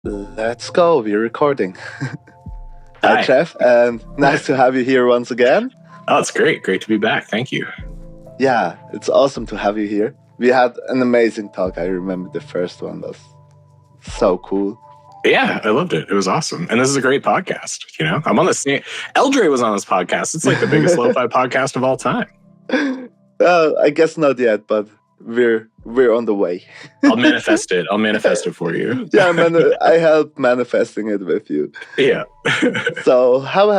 Let's go. We're recording. Hi, Hi. Jeff, and nice to have you here once again. Oh, it's great. Great to be back. Thank you. Yeah, it's awesome to have you here. We had an amazing talk. I remember the first one was so cool. Yeah, I loved it. It was awesome. And this is a great podcast. You know, I'm on the same. Eldre was on this podcast. It's like the biggest lo-fi podcast of all time. I guess not yet, but we're on the way. I'll manifest it. I'll manifest it for you. Yeah, I helped manifesting it with you. Yeah. So how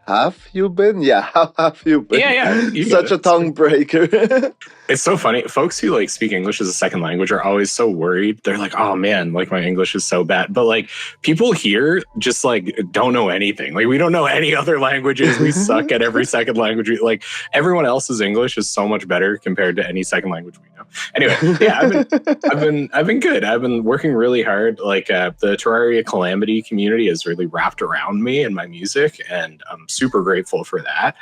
have you been? Yeah, how have you been? Yeah. Such a tongue breaker. It's so funny. Folks who like speak English as a second language are always so worried. They're like, oh man, like my English is so bad. But like people here just like don't know anything. Like we don't know any other languages. We suck at every second language. Like everyone else's English is so much better compared to any second language we know. Anyway, yeah, I've been good. I've been working really hard. Like the Terraria Calamity community has really wrapped around me and my music, and I'm super grateful for that.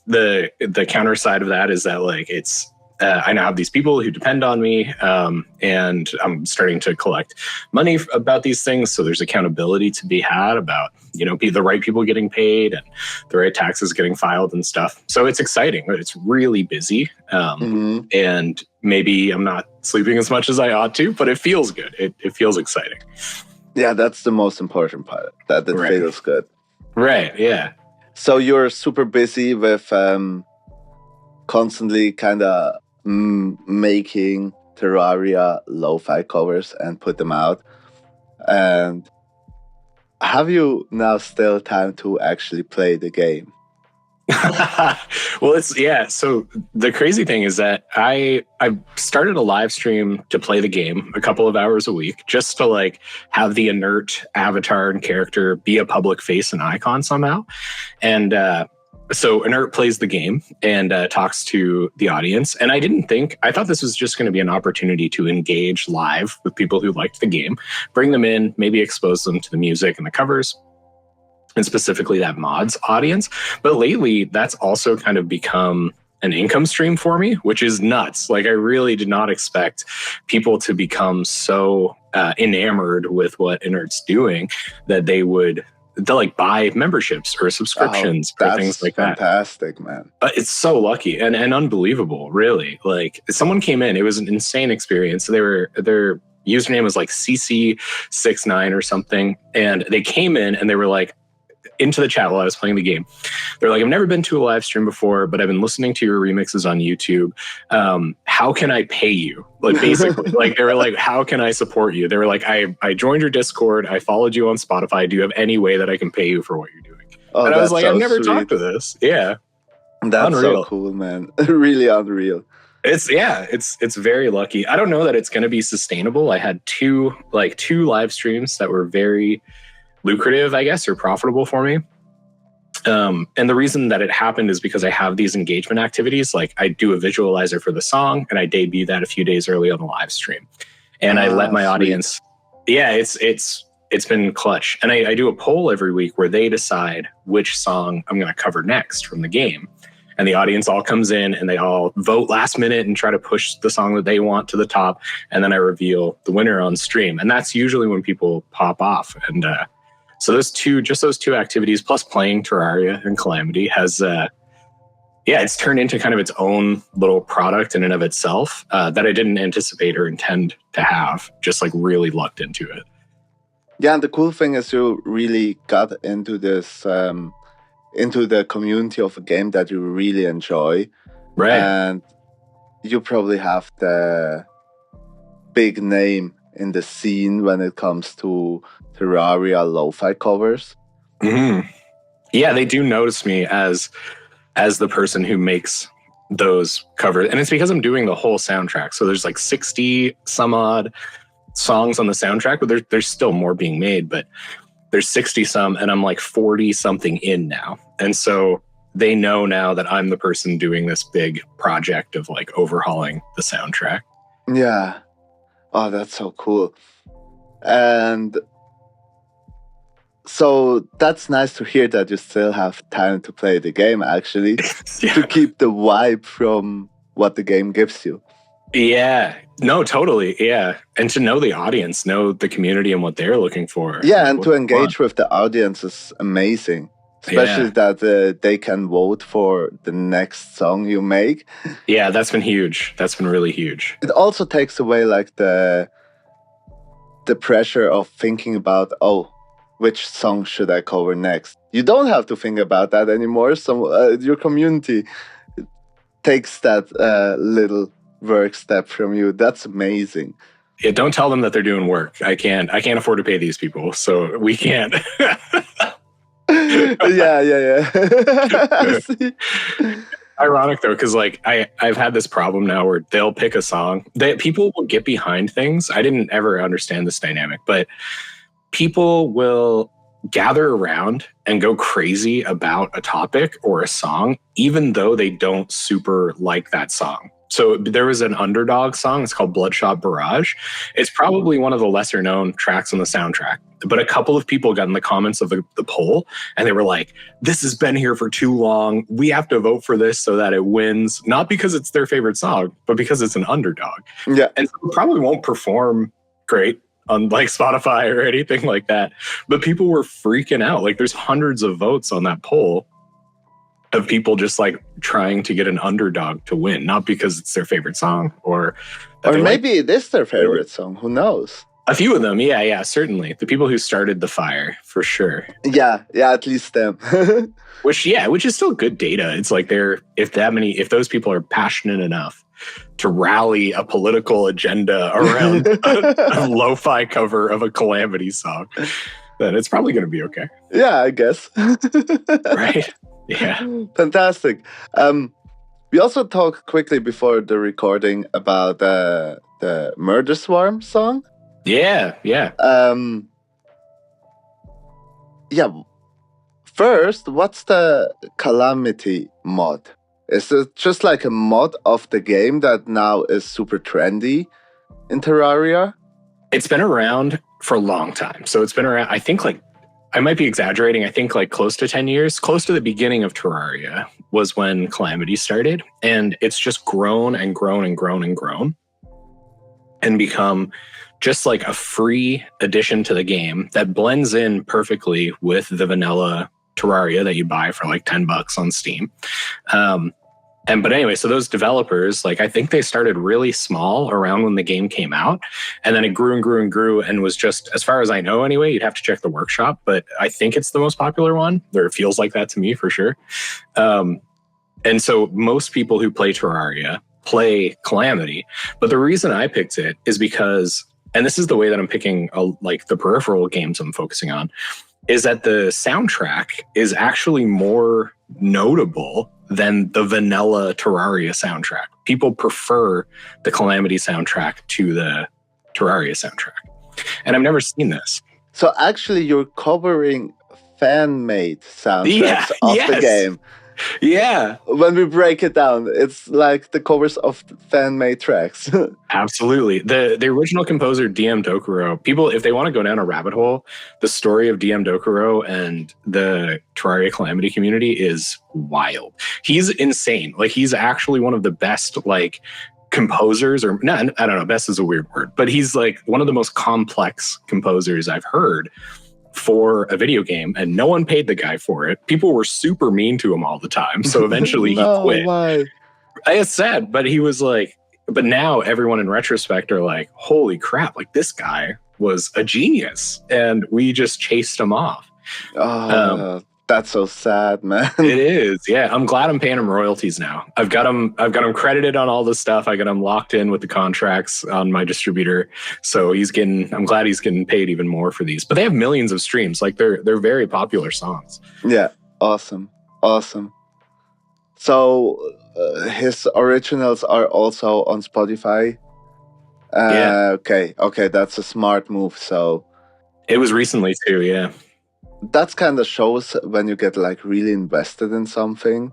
The counter side of that is that like it's I now have these people who depend on me, and I'm starting to collect money about these things. So there's accountability to be had about, you know, the right people getting paid and the right taxes getting filed and stuff. So it's exciting, but it's really busy. And maybe I'm not sleeping as much as I ought to, but it feels good. It feels exciting. Yeah, that's the most important part, that it feels good. Right, yeah. So you're super busy with constantly kind of making Terraria lo-fi covers and put them out. And have you now still time to actually play the game? Well, so the crazy thing is that I started a live stream to play the game a couple of hours a week, just to like have the Inert avatar and character be a public face and icon somehow. And so Inert plays the game and talks to the audience. And I thought this was just going to be an opportunity to engage live with people who liked the game, bring them in, maybe expose them to the music and the covers, and specifically that mods audience. But lately, that's also kind of become an income stream for me, which is nuts. Like I really did not expect people to become so enamored with what Inert's doing that they'll like buy memberships or subscriptions or things like that. Fantastic, man. It's so lucky and unbelievable, really. Like someone came in, it was an insane experience. Their username was like CC69 or something. And they came in and they were like, into the chat while I was playing the game. They're like, I've never been to a live stream before, but I've been listening to your remixes on YouTube. How can I pay you? Like basically, like they were like, how can I support you? They were like, I joined your Discord. I followed you on Spotify. Do you have any way that I can pay you for what you're doing? Oh, and I was like, I've never sweet. talked to this. Yeah. That's unreal. So cool, man. Really unreal. It's very lucky. I don't know that it's going to be sustainable. I had two live streams that were very lucrative, I guess, or profitable for me. And the reason that it happened is because I have these engagement activities. Like I do a visualizer for the song and I debut that a few days early on the live stream. And I let my audience, it's been clutch. And I do a poll every week where they decide which song I'm going to cover next from the game. And the audience all comes in and they all vote last minute and try to push the song that they want to the top. And then I reveal the winner on stream. And that's usually when people pop off. And, so those two activities plus playing Terraria and Calamity has, it's turned into kind of its own little product in and of itself that I didn't anticipate or intend to have, just like really lucked into it. Yeah, and the cool thing is you really got into this, into the community of a game that you really enjoy. Right. And you probably have the big name in the scene when it comes to Terraria lo-fi covers. Mm-hmm. Yeah, they do notice me as the person who makes those covers. And it's because I'm doing the whole soundtrack. So there's like 60 some odd songs on the soundtrack, but there's still more being made, but there's 60 some and I'm like 40 something in now. And so they know now that I'm the person doing this big project of like overhauling the soundtrack. Yeah. Oh, that's so cool. And so that's nice to hear that you still have time to play the game, actually, to keep the vibe from what the game gives you. Yeah. No, totally. Yeah. And to know the audience, know the community and what they're looking for. Yeah, like, and what to they want. engage with the audience is amazing. Especially Yeah. that they can vote for the next song you make. Yeah, that's been huge. That's been really huge. It also takes away like the pressure of thinking about, oh, which song should I cover next? You don't have to think about that anymore. Your community takes that little work step from you. That's amazing. Yeah, don't tell them that they're doing work. I can't afford to pay these people, so we can't. yeah. I see. Ironic though, because like I've had this problem now where they'll pick a song that people will get behind things. I didn't ever understand this dynamic, but people will gather around and go crazy about a topic or a song, even though they don't super like that song. So there was an Underdog song. It's called Bloodshot Barrage. It's probably one of the lesser known tracks on the soundtrack. But a couple of people got in the comments of the poll and they were like, this has been here for too long. We have to vote for this so that it wins. Not because it's their favorite song, but because it's an underdog. Yeah. And so it probably won't perform great on like Spotify or anything like that. But people were freaking out. Like there's hundreds of votes on that poll of people just like trying to get an underdog to win, not because it's their favorite song or maybe it is their favorite song. Who knows? A few of them, yeah, certainly. The people who started the fire, for sure. Yeah, at least them. Which is still good data. It's like if those people are passionate enough to rally a political agenda around a lo-fi cover of a Calamity song, then it's probably going to be okay. Yeah, I guess. Right? Yeah. Fantastic. We also talked quickly before the recording about the Murder Swarm song. Yeah. Yeah. First, what's the Calamity Mod? Is it just like a mod of the game that now is super trendy in Terraria? It's been around for a long time. So it's been around, I think like, I might be exaggerating. I think like close to 10 years, close to the beginning of Terraria was when Calamity started. And it's just grown and grown and grown and grown and become just like a free addition to the game that blends in perfectly with the vanilla Terraria that you buy for like $10 on Steam. But anyway, so those developers, like I think they started really small around when the game came out, and then it grew and grew and grew and was just, as far as I know anyway, you'd have to check the workshop, but I think it's the most popular one, or it feels like that to me for sure. And so most people who play Terraria play Calamity, but the reason I picked it is because, and this is the way that I'm picking like the peripheral games I'm focusing on, is that the soundtrack is actually more notable than the vanilla Terraria soundtrack. People prefer the Calamity soundtrack to the Terraria soundtrack. And I've never seen this. So actually you're covering fan-made soundtracks of the game. Yeah. When we break it down, it's like the covers of fan-made tracks. Absolutely. The original composer, DM Dokuro, people, if they want to go down a rabbit hole, the story of DM Dokuro and the Terraria Calamity community is wild. He's insane. Like, he's actually one of the best, like, composers, or not, I don't know, best is a weird word, but he's like one of the most complex composers I've heard for a video game, and no one paid the guy for it. People were super mean to him all the time. So eventually he quit. Why? It's sad, but he was like, but now everyone in retrospect are like, holy crap, like this guy was a genius and we just chased him off. That's so sad, man. It is. Yeah. I'm glad I'm paying him royalties now. I've got him credited on all this stuff. I got him locked in with the contracts on my distributor. So I'm glad he's getting paid even more for these, but they have millions of streams. Like they're very popular songs. Yeah. Awesome. So his originals are also on Spotify. Yeah. Okay. That's a smart move. So it was recently too. Yeah. That kind of shows when you get like really invested in something,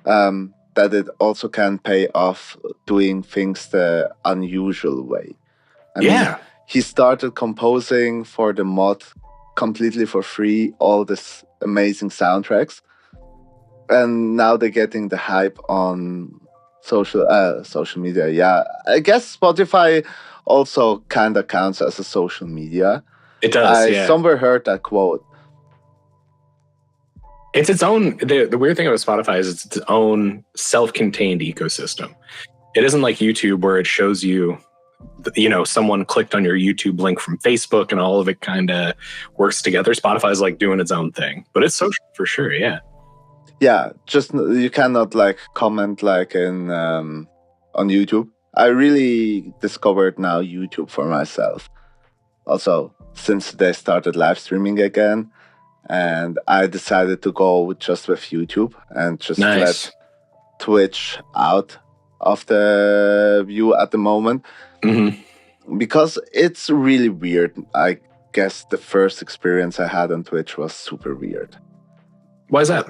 that it also can pay off doing things the unusual way. I mean, he started composing for the mod completely for free, all this amazing soundtracks. And now they're getting the hype on social media. Yeah, I guess Spotify also kind of counts as a social media. It does, I yeah. somewhere heard that quote. It's its own. The weird thing about Spotify is it's its own self-contained ecosystem. It isn't like YouTube where it shows you, someone clicked on your YouTube link from Facebook and all of it kind of works together. Spotify is like doing its own thing, but it's social for sure. Yeah. Yeah, just you cannot like comment like in on YouTube. I really discovered now YouTube for myself. Also, since they started live streaming again, and I decided to go just with YouTube and just Nice. let Twitch out of the view at the moment. Mm-hmm. Because it's really weird. I guess the first experience I had on Twitch was super weird. Why is that?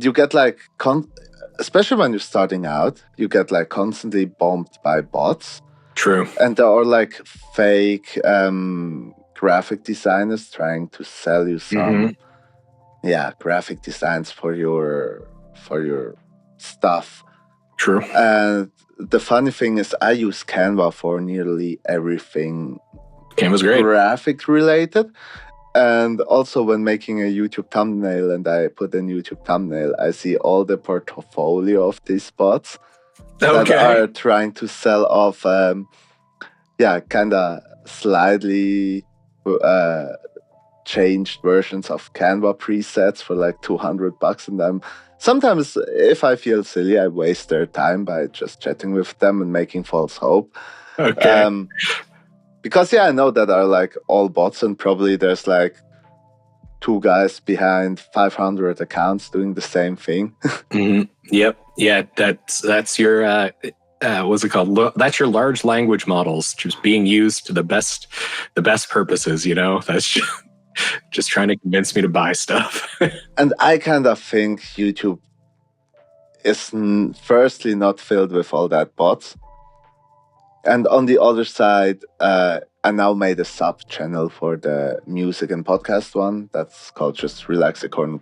You get like, especially when you're starting out, you get like constantly bombed by bots. True. And there are like fake graphic designers trying to sell you some, graphic designs for your stuff. True. And the funny thing is, I use Canva for nearly everything. Canva's great. Graphic related. And also when making a YouTube thumbnail and I put in YouTube thumbnail, I see all the portfolio of these bots that are trying to sell off, kind of slightly changed versions of Canva presets for like $200. And sometimes if I feel silly, I waste their time by just chatting with them and making false hope. Okay. Because I know that are like all bots and probably there's like 2 guys behind 500 accounts doing the same thing. Mm-hmm. Yep. Yeah. That's your what's it called? That's your large language models just being used to the best purposes. That's just trying to convince me to buy stuff. And I kind of think YouTube is firstly not filled with all that bots. And on the other side, I now made a sub channel for the music and podcast one. That's called just Relaxicorn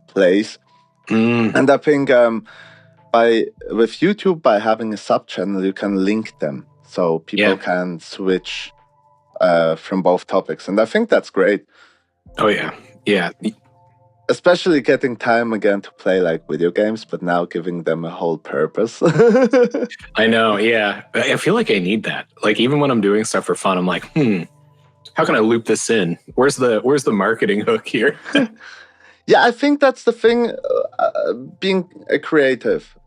Plays. And I think with YouTube, by having a sub channel, you can link them so people can switch from both topics. And I think that's great. Oh, yeah. Yeah. Especially getting time again to play like video games, but now giving them a whole purpose. I know, yeah. I feel like I need that. Like even when I'm doing stuff for fun, I'm like, how can I loop this in? Where's the marketing hook here? Yeah, I think that's the thing, being a creative.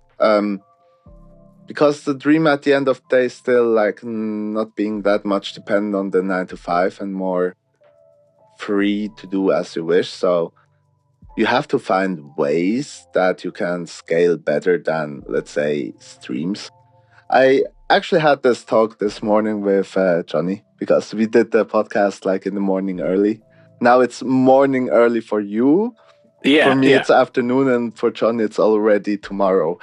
Because the dream at the end of the day is still like not being that much dependent on the 9 to 5 and more free to do as you wish. So you have to find ways that you can scale better than, let's say, streams. I actually had this talk this morning with Johnny because we did the podcast like in the morning early. Now it's morning early for you. Yeah. For me, it's afternoon, and for Johnny, it's already tomorrow.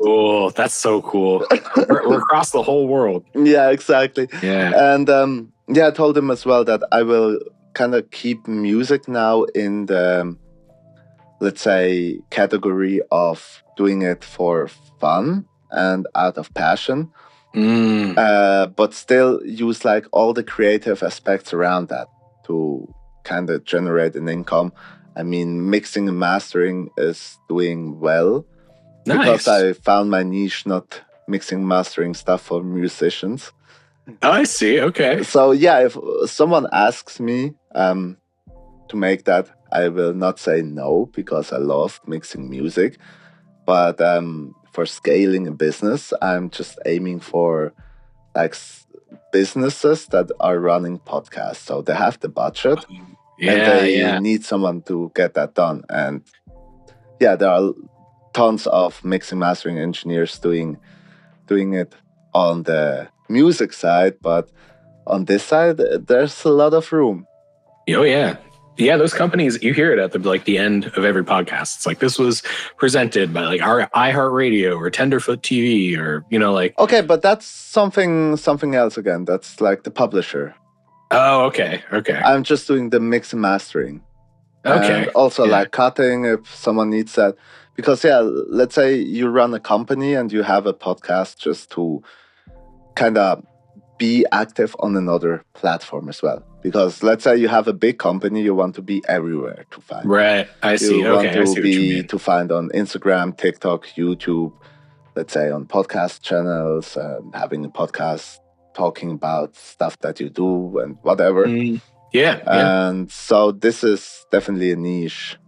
Cool. That's so cool. We're across the whole world. Yeah, exactly. Yeah. And I told him as well that I will kind of keep music now in the, let's say, category of doing it for fun and out of passion, but still use like all the creative aspects around that to kind of generate an income. I mean, mixing and mastering is doing well. Nice. Because I found my niche, not mixing, mastering stuff for musicians. Oh, I see. Okay. So if someone asks me to make that, I will not say no because I love mixing music. But for scaling a business, I'm just aiming for like businesses that are running podcasts. So they have the budget and they need someone to get that done. And there are tons of mixing mastering engineers doing it on the music side, but on this side, there's a lot of room. Oh, yeah. Yeah, those companies, you hear it at the end of every podcast. It's like, this was presented by like our iHeartRadio or Tenderfoot TV or, Okay, but that's something else again. That's like the publisher. Oh, okay. I'm just doing the mix and mastering. Okay. And also like cutting if someone needs that. Because yeah, let's say you run a company and you have a podcast just to kind of be active on another platform as well. Because let's say you have a big company, you want to be everywhere to find. Right. I see. You want Okay. I to see what you be mean. to find on Instagram, TikTok, YouTube, let's say on podcast channels, having a podcast talking about stuff that you do and whatever. Yeah. And so this is definitely a niche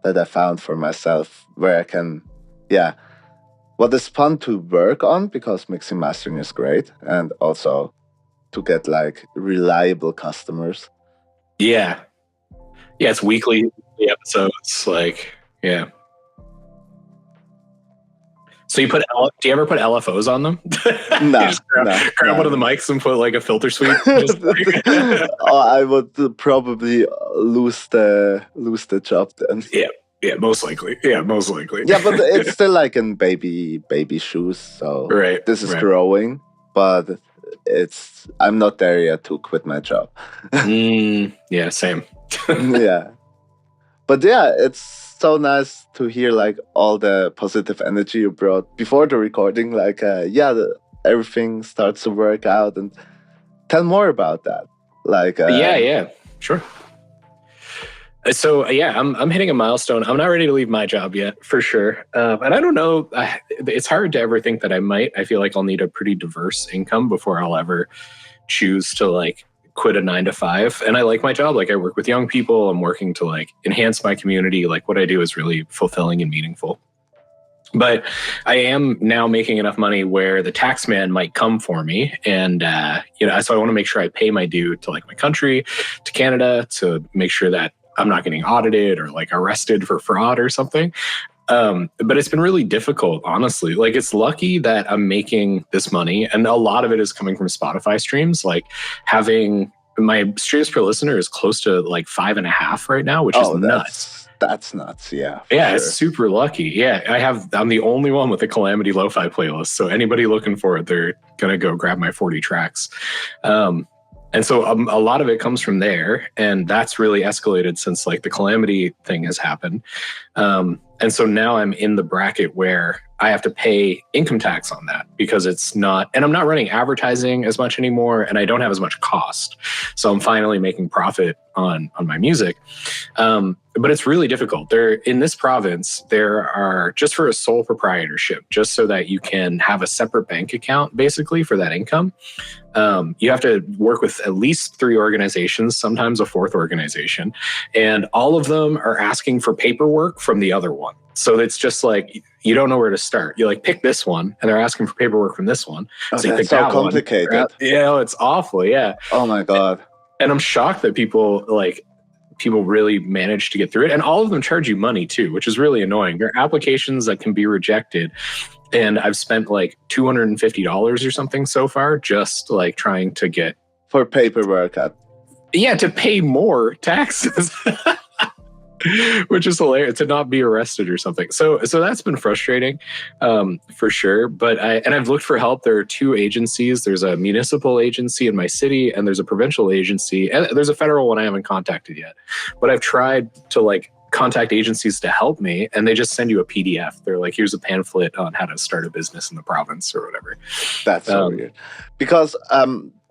that I found for myself where I can, what is fun to work on because mixing mastering is great, and also to get like reliable customers. Yeah. Yeah, it's weekly episodes. Like, yeah. So do you ever put LFOs on them? Nah, grab one of the mics and put like a filter suite. I would probably lose the job then. Yeah, most likely. Yeah, but it's still like in baby shoes. So this is growing, but I'm not there yet to quit my job. Yeah, same. Yeah. But yeah, it's so nice to hear like all the positive energy you brought before the recording. Like, everything starts to work out, and tell more about that. Like, yeah, sure. So I'm hitting a milestone. I'm not ready to leave my job yet, for sure. And I don't know. It's hard to ever think that I might. I feel like I'll need a pretty diverse income before I'll ever choose to like quit a 9-to-5. And I like my job. Like I work with young people. I'm working to like enhance my community. Like what I do is really fulfilling and meaningful. But I am now making enough money where the tax man might come for me. And, so I want to make sure I pay my due to like my country, to Canada, to make sure that I'm not getting audited or like arrested for fraud or something. But it's been really difficult, honestly. Like it's lucky that I'm making this money, and a lot of it is coming from Spotify streams. Like having my streams per listener is close to like 5.5 right now, which is nuts. That's nuts. Yeah. Yeah, it's super lucky. Yeah, I'm the only one with a Calamity Lo-Fi playlist. So anybody looking for it, they're gonna go grab my 40 tracks. And so a lot of it comes from there, and that's really escalated since like the Calamity thing has happened. And so now I'm in the bracket where I have to pay income tax on that because it's not, and I'm not running advertising as much anymore, and I don't have as much cost. So I'm finally making profit on my music. But it's really difficult. In this province, there are, just for a sole proprietorship, just so that you can have a separate bank account basically for that income, you have to work with at least 3 organizations, sometimes a 4th organization, and all of them are asking for paperwork from the other one. So it's just like, you don't know where to start. You like pick this one and they're asking for paperwork from this one. So you pick so that complicated. One. It's awful. Yeah. Oh my God. And I'm shocked that people really manage to get through it. And all of them charge you money too, which is really annoying. There are applications that can be rejected. And I've spent like $250 or something so far, just like trying to get for paperwork. To pay more taxes. Which is hilarious, to not be arrested or something. So that's been frustrating, for sure. But I've looked for help. There are 2 agencies. There's a municipal agency in my city, and there's a provincial agency, and there's a federal one I haven't contacted yet. But I've tried to like contact agencies to help me, and they just send you a PDF. They're like, here's a pamphlet on how to start a business in the province or whatever. That's so weird. Because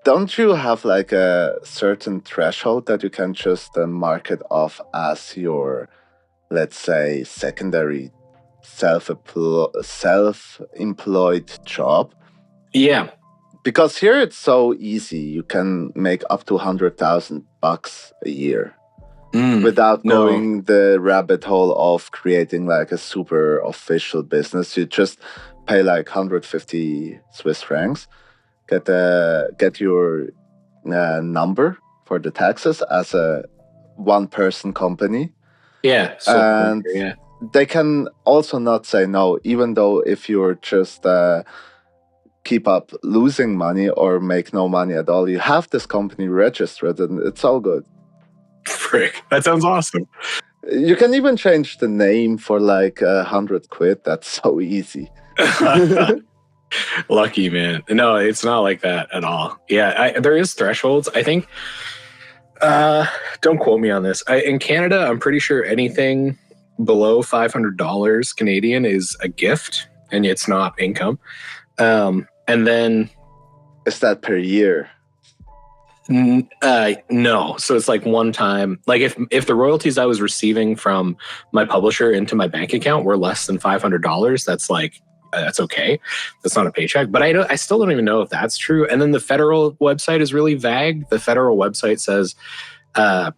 don't you have like a certain threshold that you can just mark it off as your, let's say, secondary self-employed job? Yeah. Because here it's so easy. You can make up to $100,000 a year without going the rabbit hole of creating like a super official business. You just pay like 150 Swiss francs. Get your number for the taxes as a one-person company. Yeah. And they can also not say no, even though if you're just keep up losing money or make no money at all, you have this company registered and it's all good. Frick, that sounds awesome. You can even change the name for like 100 quid. That's so easy. Lucky, man. No, it's not like that at all. Yeah, there is thresholds. I think, don't quote me on this. In Canada, I'm pretty sure anything below $500 Canadian is a gift, and it's not income. And then Is that per year? no. So it's like one time. Like if the royalties I was receiving from my publisher into my bank account were less than $500, that's like that's okay. That's not a paycheck. But I still don't even know if that's true. And then the federal website is really vague. The federal website says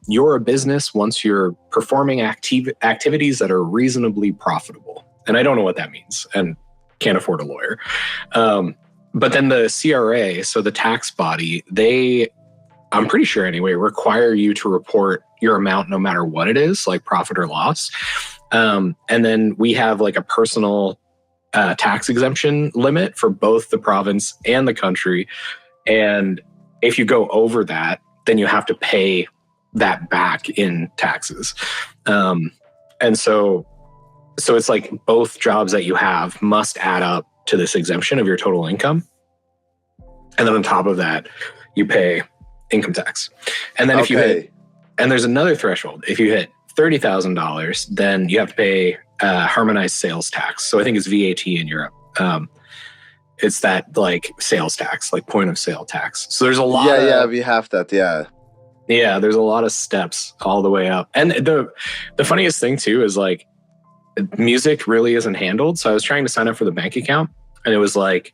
you're a business once you're performing activities that are reasonably profitable. And I don't know what that means, and can't afford a lawyer. But then the CRA, so the tax body, I'm pretty sure anyway, require you to report your amount no matter what it is, like profit or loss. And then we have like a personal tax exemption limit for both the province and the country. And if you go over that, then you have to pay that back in taxes. And so it's like both jobs that you have must add up to this exemption of your total income. And then on top of that, you pay income tax. And then if you hit, and there's another threshold, if you hit $30,000, then you have to pay harmonized sales tax. So I think it's VAT in Europe. It's that like sales tax, like point of sale tax. So there's a lot. Yeah, we have that. Yeah. Yeah, there's a lot of steps all the way up. And the funniest thing too is like music really isn't handled. So I was trying to sign up for the bank account, and it was like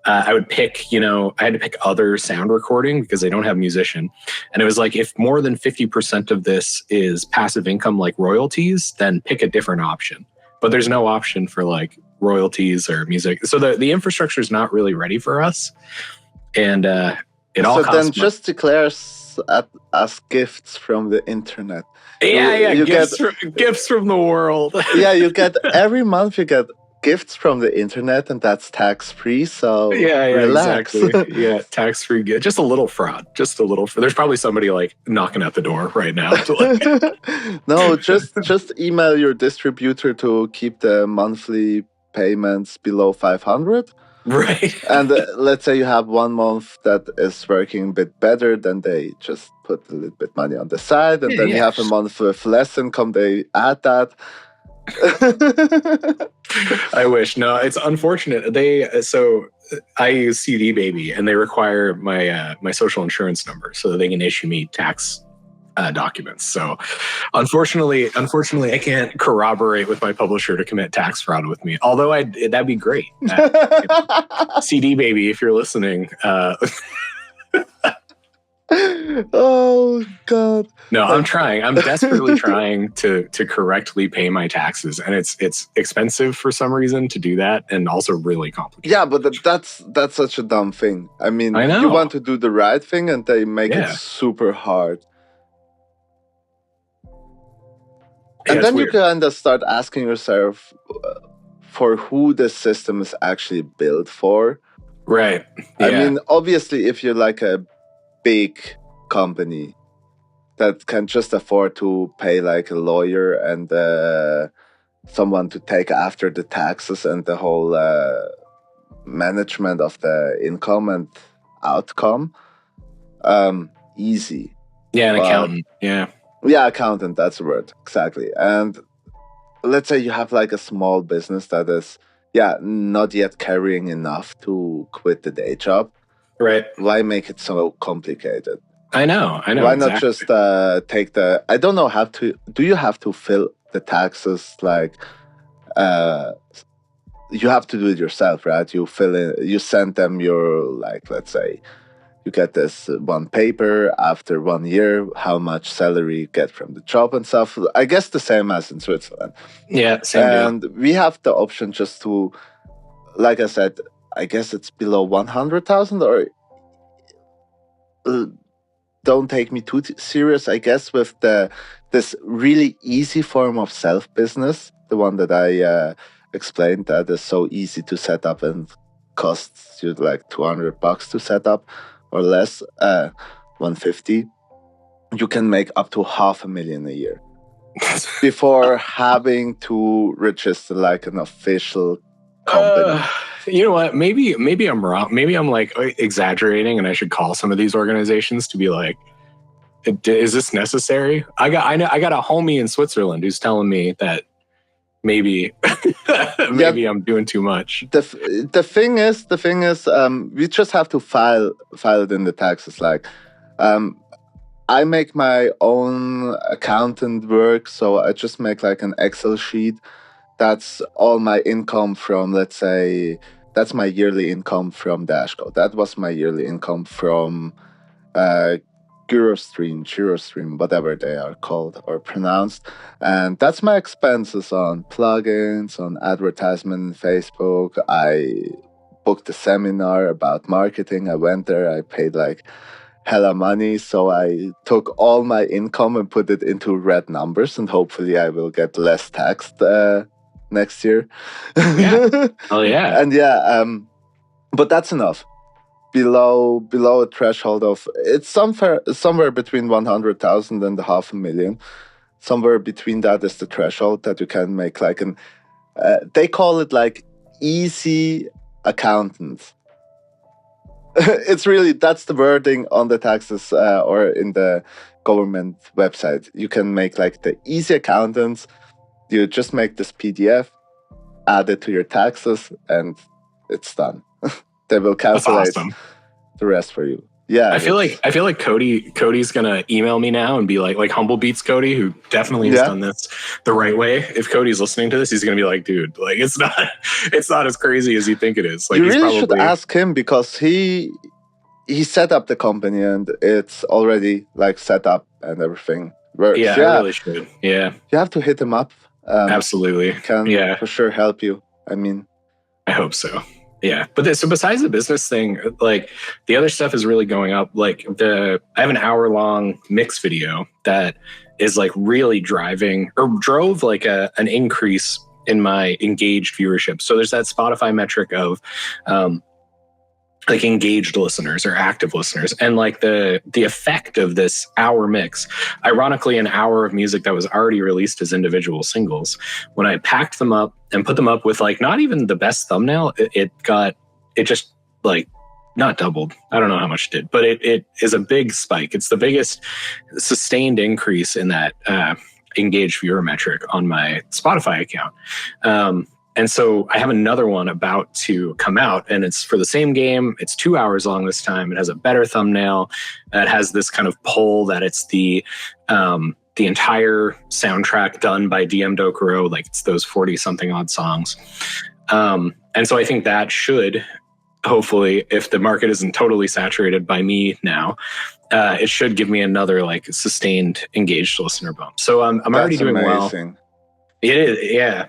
I would pick, I had to pick other sound recording because they don't have musician. And it was like, if more than 50% of this is passive income like royalties, then pick a different option. But there's no option for like royalties or music. So the infrastructure is not really ready for us. And it all costs then just declare as gifts from the internet. Yeah, gifts from the world. Yeah, you get every month you get gifts from the internet, and that's tax-free, so relax. Exactly. Yeah, tax-free. Just a little fraud. Just a little. There's probably somebody like knocking at the door right now. No, just email your distributor to keep the monthly payments below 500. Right. And let's say you have 1 month that is working a bit better, then they just put a little bit money on the side, and then you have a month with less income, they add that. I wish. No, it's unfortunate. I use CD Baby, and they require my social insurance number so that they can issue me tax documents. So unfortunately, I can't corroborate with my publisher to commit tax fraud with me. Although that'd be great. CD Baby, if you're listening. Oh God! No, I'm trying. I'm desperately trying to correctly pay my taxes, and it's expensive for some reason to do that, and also really complicated. Yeah, but that's such a dumb thing. I mean, I know. You want to do the right thing, and they make it super hard. And then you kind of start asking yourself for who the system is actually built for. Right. Yeah. I mean, obviously, if you're like a big company that can just afford to pay like a lawyer and someone to take after the taxes and the whole management of the income and outcome, easy. Yeah, an accountant. Yeah, accountant, that's the word. Exactly. And let's say you have like a small business that is, not yet carrying enough to quit the day job. Right. Why make it so complicated? I know. Why not just take the... I don't know how to... Do you have to fill the taxes like... you have to do it yourself, right? You fill in... You send them your, like, let's say... You get this one paper after 1 year, how much salary you get from the job and stuff. I guess the same as in Switzerland. Yeah, same And we have the option just to, like I said, I guess it's below 100,000 or don't take me too serious, I guess, with this really easy form of self-business, the one that I explained that is so easy to set up and costs you like $200 to set up. Or less, 150, you can make up to $500,000 a year before having to register like an official company. You know what? Maybe I'm wrong. Maybe I'm like exaggerating, and I should call some of these organizations to be like, "Is this necessary?" I got a homie in Switzerland who's telling me that maybe maybe I'm doing too much. The thing is, we just have to file it in the taxes. Like, I make my own accountant work, so I just make like an Excel sheet. That's all my income from, let's say, that's my yearly income from Dashco. That was my yearly income from Girostream, whatever they are called or pronounced. And that's my expenses on plugins, on advertisement in Facebook. I booked a seminar about marketing. I went there, I paid like hella money. So I took all my income and put it into red numbers, and hopefully I will get less taxed next year. Yeah. Oh yeah. And yeah, but that's enough. Below a threshold of, it's somewhere between 100,000 and 500,000. Somewhere between that is the threshold that you can make like an they call it like easy accountant. It's really, that's the wording on the taxes or in the government website. You can make like the easy accountants. You just make this PDF, add it to your taxes, and it's done. They will calculate the rest for you. Yeah, I feel like Cody's gonna email me now and be like Humble Beats Cody, who definitely has done this the right way. If Cody's listening to this, he's gonna be like, dude, like it's not as crazy as you think it is. Like, you really should ask him, because he set up the company and it's already like set up and everything. I really should. Yeah, you have to hit him up. Absolutely, can for sure help you. I mean, I hope so. Yeah, but so besides the business thing, like the other stuff is really going up. Like I have an hour-long mix video that is like really drove like an increase in my engaged viewership. So there's that Spotify metric of like engaged listeners or active listeners, and like the effect of this hour mix. Ironically, an hour of music that was already released as individual singles, when I packed them up and put them up with like not even the best thumbnail, it just like not doubled. I don't know how much it did, but it is a big spike. It's the biggest sustained increase in that engaged viewer metric on my Spotify account. And so I have another one about to come out, and it's for the same game. It's 2 hours long this time. It has a better thumbnail. It has this kind of pull that it's the entire soundtrack done by DM Dokuro, like it's those 40-something odd songs. And so I think that should, hopefully, if the market isn't totally saturated by me now, it should give me another like sustained engaged listener bump. So I'm already doing amazing. Well. It is, yeah.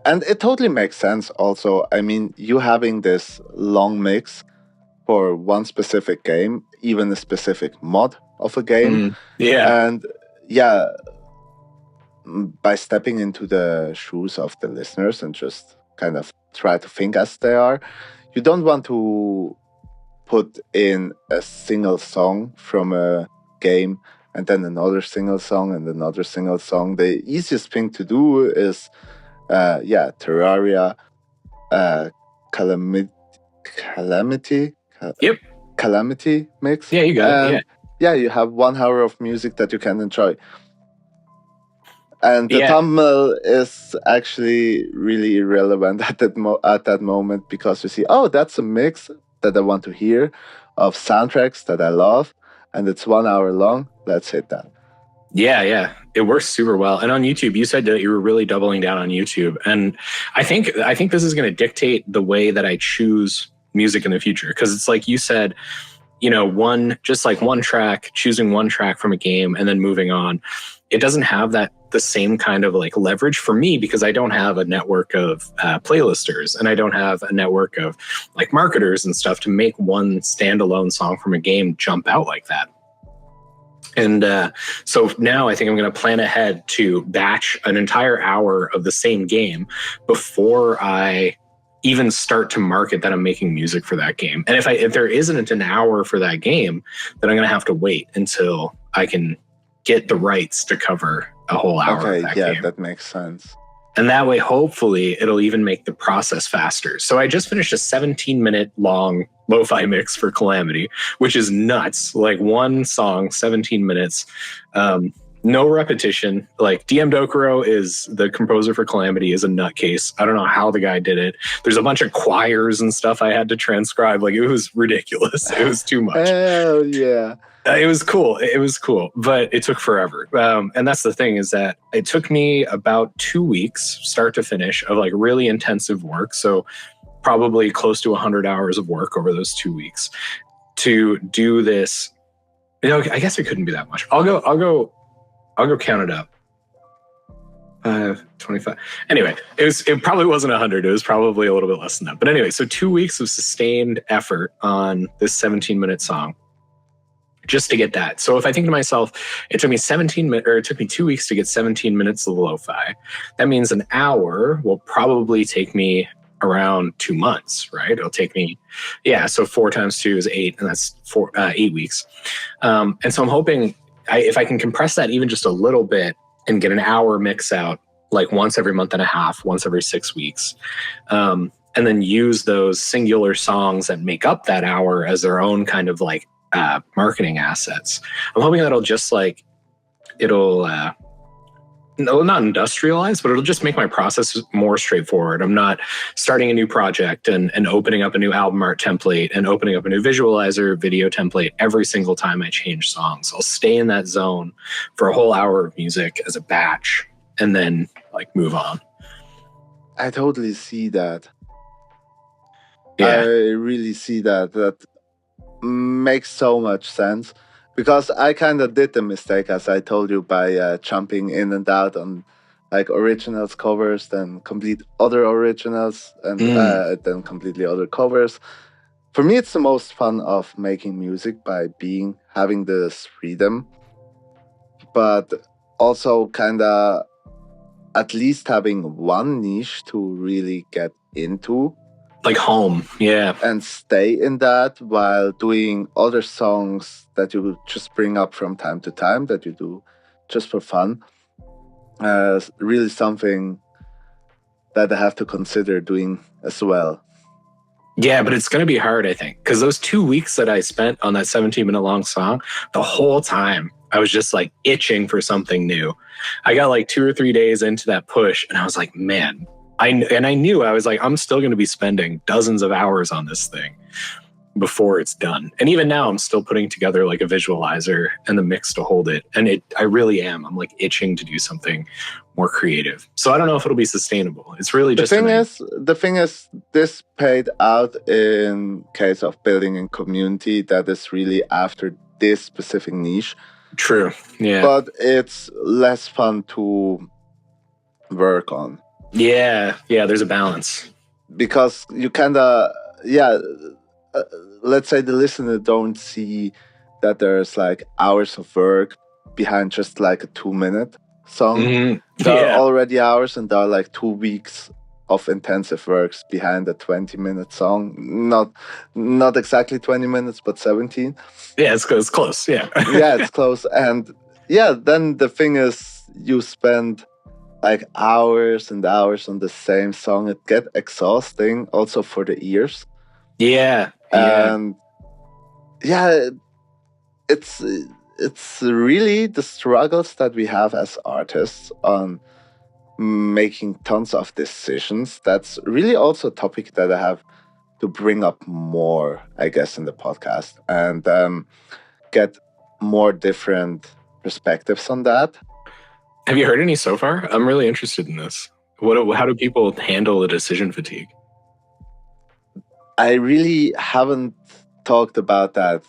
And it totally makes sense also. I mean, you having this long mix for one specific game, even a specific mod of a game. Yeah. And yeah, by stepping into the shoes of the listeners and just kind of try to think as they are, you don't want to put in a single song from a game and then another single song and another single song. The easiest thing to do is Terraria Calamity Calamity mix. Yeah, you got it. Yeah, you have 1 hour of music that you can enjoy. And the thumbnail is actually really irrelevant at that moment, because you see, oh, that's a mix that I want to hear of soundtracks that I love, and it's 1 hour long. Let's hit that. Yeah. It works super well. And on YouTube, you said that you were really doubling down on YouTube. And I think this is going to dictate the way that I choose music in the future. Because it's like you said, one track, choosing one track from a game and then moving on. It doesn't have the same kind of like leverage for me, because I don't have a network of playlisters, and I don't have a network of like marketers and stuff to make one standalone song from a game jump out like that. And so now I think I'm going to plan ahead to batch an entire hour of the same game before I even start to market that I'm making music for that game. And if there isn't an hour for that game, then I'm going to have to wait until I can get the rights to cover a whole hour of that game. That makes sense. And that way, hopefully, it'll even make the process faster. So I just finished a 17-minute long lo-fi mix for Calamity, which is nuts. Like one song, 17 minutes. no repetition. Like DM Dokuro is the composer for Calamity, is a nutcase. I don't know how the guy did it. There's a bunch of choirs and stuff I had to transcribe. Like it was ridiculous. It was too much. Hell yeah. It was cool. It was cool, but it took forever. And that's the thing, is that it took me about 2 weeks, start to finish, of like really intensive work. So probably close to 100 hours of work over those 2 weeks to do this. You know, I guess it couldn't be that much. I'll go count it up. 25. Anyway, it probably wasn't 100. It was probably a little bit less than that. But anyway, so 2 weeks of sustained effort on this 17-minute song just to get that. So if I think to myself, it took me 2 weeks to get 17 minutes of lo-fi. That means an hour will probably take me around 2 months, right? It'll take me, so 4 times 2 is 8, and that's 8 weeks. And so I'm hoping if I can compress that even just a little bit and get an hour mix out, like once every month and a half, once every 6 weeks, and then use those singular songs that make up that hour as their own kind of like marketing assets. I'm hoping that'll just like, not industrialize, but it'll just make my process more straightforward. I'm not starting a new project and opening up a new album art template and opening up a new visualizer video template every single time I change songs. I'll stay in that zone for a whole hour of music as a batch and then like move on. I totally see that. Yeah. I really see that. That makes so much sense. Because I kind of did the mistake, as I told you, by jumping in and out on like originals covers, then complete other originals, and then completely other covers. For me, it's the most fun of making music by having this freedom, but also kind of at least having one niche to really get into. Like home, yeah. And stay in that while doing other songs that you just bring up from time to time that you do just for fun. Really something that I have to consider doing as well. Yeah, but it's going to be hard, I think, because those 2 weeks that I spent on that 17-minute long song, the whole time I was just like itching for something new. I got like 2 or 3 days into that push and I was like, man, I knew I was like, I'm still going to be spending dozens of hours on this thing before it's done. And even now I'm still putting together like a visualizer and the mix to hold it. And I really am. I'm like itching to do something more creative. So I don't know if it'll be sustainable. It's really just the thing is this paid out in case of building a community that is really after this specific niche. True. Yeah. But it's less fun to work on. Yeah, there's a balance. Because you kind of, let's say the listener don't see that there's like hours of work behind just like a 2-minute song. Mm-hmm. There are already hours, and there are like 2 weeks of intensive works behind a 20-minute song. Not exactly 20 minutes, but 17. Yeah, it's close. Yeah. Yeah, it's close. And then the thing is, you spend like hours and hours on the same song. It gets exhausting also for the ears. Yeah. And it's really the struggles that we have as artists on making tons of decisions. That's really also a topic that I have to bring up more, I guess, in the podcast, and get more different perspectives on that. Have you heard any so far? I'm really interested in this. How do people handle the decision fatigue? I really haven't talked about that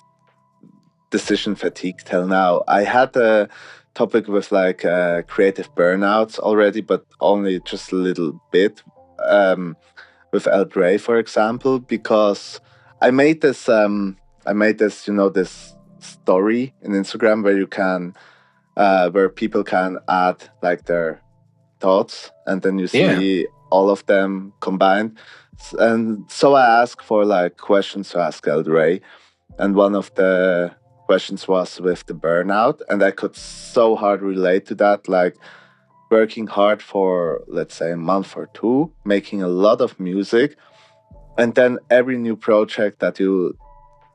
decision fatigue till now. I had a topic with like creative burnouts already, but only just a little bit with El Grey, for example, because I made this, this story in Instagram where you can. Where people can add like their thoughts, and then you see all of them combined. And so I asked for like questions to ask El Rey, and one of the questions was with the burnout, and I could so hard relate to that, like working hard for, let's say, a month or two, making a lot of music, and then every new project that you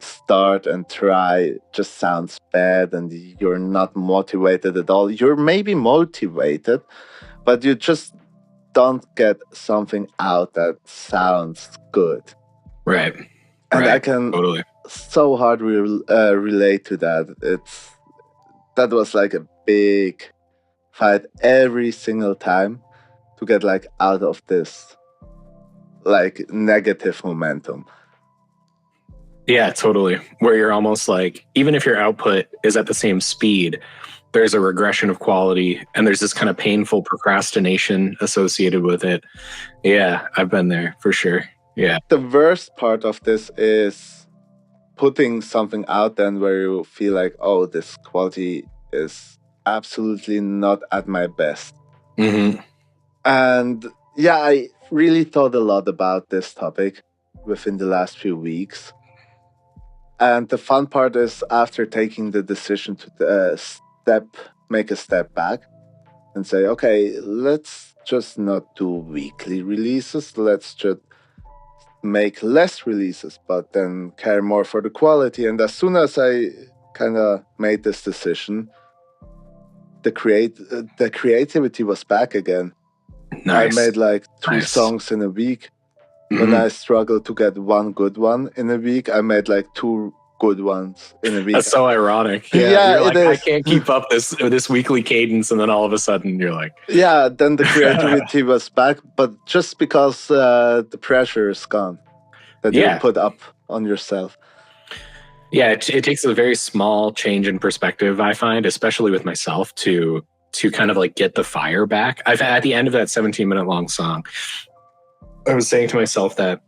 start and try just sounds bad and you're not motivated at all. You're maybe motivated, but you just don't get something out that sounds good. Right. And right. I can totally. so hard relate to that. That was like a big fight every single time to get like out of this like negative momentum. Yeah, totally. Where you're almost like, even if your output is at the same speed, there's a regression of quality and there's this kind of painful procrastination associated with it. Yeah, I've been there for sure. Yeah. The worst part of this is putting something out then where you feel like, oh, this quality is absolutely not at my best. Mm-hmm. And yeah, I really thought a lot about this topic within the last few weeks. And the fun part is after taking the decision to make a step back and say, okay, let's just not do weekly releases. Let's just make less releases, but then care more for the quality. And as soon as I kind of made this decision, the creativity was back again. Nice. I made like 2 songs in a week. When I struggled to get one good one in a week, I made like 2 good ones in a week. That's so ironic. Yeah, you're like, it is. I can't keep up this weekly cadence, and then all of a sudden you're like, yeah. Then the creativity was back, but just because the pressure is gone that you put up on yourself. Yeah, it takes a very small change in perspective, I find, especially with myself, to kind of like get the fire back. At the end of that 17-minute long song, I was saying to myself that,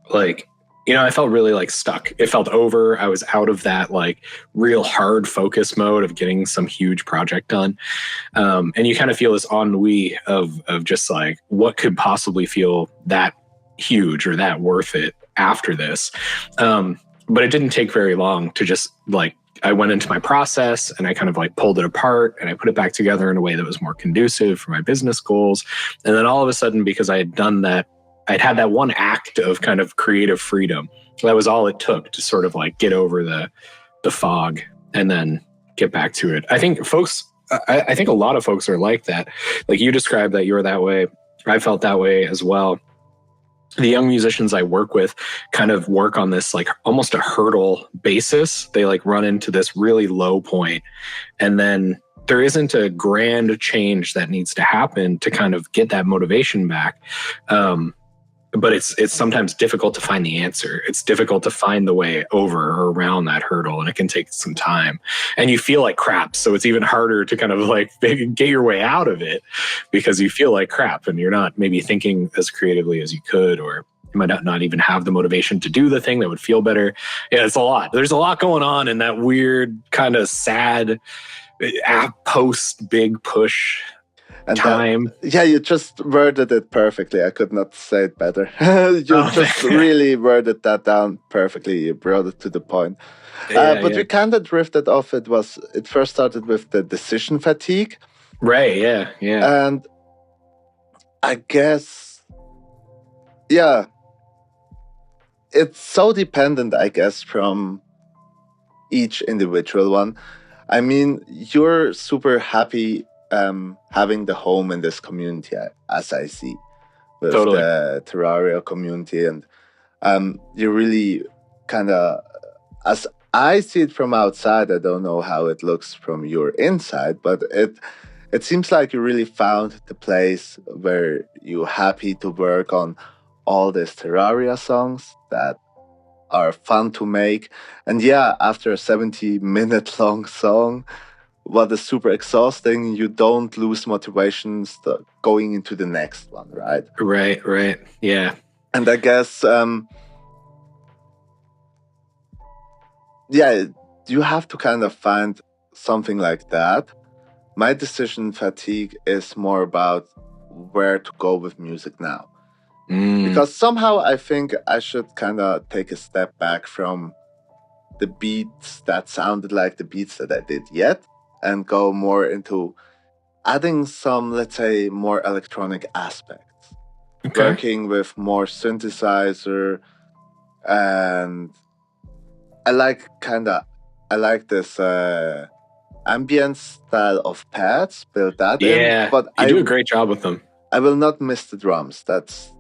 like, I felt really like stuck. It felt over. I was out of that like real hard focus mode of getting some huge project done. And you kind of feel this ennui of just like, what could possibly feel that huge or that worth it after this? But it didn't take very long to just like, I went into my process and I kind of like pulled it apart and I put it back together in a way that was more conducive for my business goals. And then all of a sudden, because I had done that, I'd had that one act of kind of creative freedom. That was all it took to sort of like get over the fog and then get back to it. I think I think a lot of folks are like that. Like you described that you were that way. I felt that way as well. The young musicians I work with kind of work on this like almost a hurdle basis. They like run into this really low point, and then there isn't a grand change that needs to happen to kind of get that motivation back. But it's sometimes difficult to find the answer. It's difficult to find the way over or around that hurdle, and it can take some time. And you feel like crap, so it's even harder to kind of like get your way out of it because you feel like crap and you're not maybe thinking as creatively as you could, or you might not even have the motivation to do the thing that would feel better. Yeah, it's a lot. There's a lot going on in that weird kind of sad post big push and time. You just worded it perfectly. I could not say it better. Really worded that down perfectly. You brought it to the point. We kind of drifted off. It first started with the decision fatigue. Right, yeah. And I guess, it's so dependent, I guess, from each individual one. I mean, you're super happy having the home in this community, as I see, with the Terraria community. And you really kind of, as I see it from outside, I don't know how it looks from your inside, but it seems like you really found the place where you're happy to work on all these Terraria songs that are fun to make. And after a 70-minute long song, what is super exhausting, you don't lose motivation going into the next one, right? Right. Yeah. And I guess, you have to kind of find something like that. My decision fatigue is more about where to go with music now. Because somehow I think I should kind of take a step back from the beats that sounded like the beats that I did yet, and go more into adding some, let's say, more electronic aspects. Working with more synthesizer and I like this ambient style of pads, build that in. Yeah, But you do a great job with them. I will not miss the drums. That's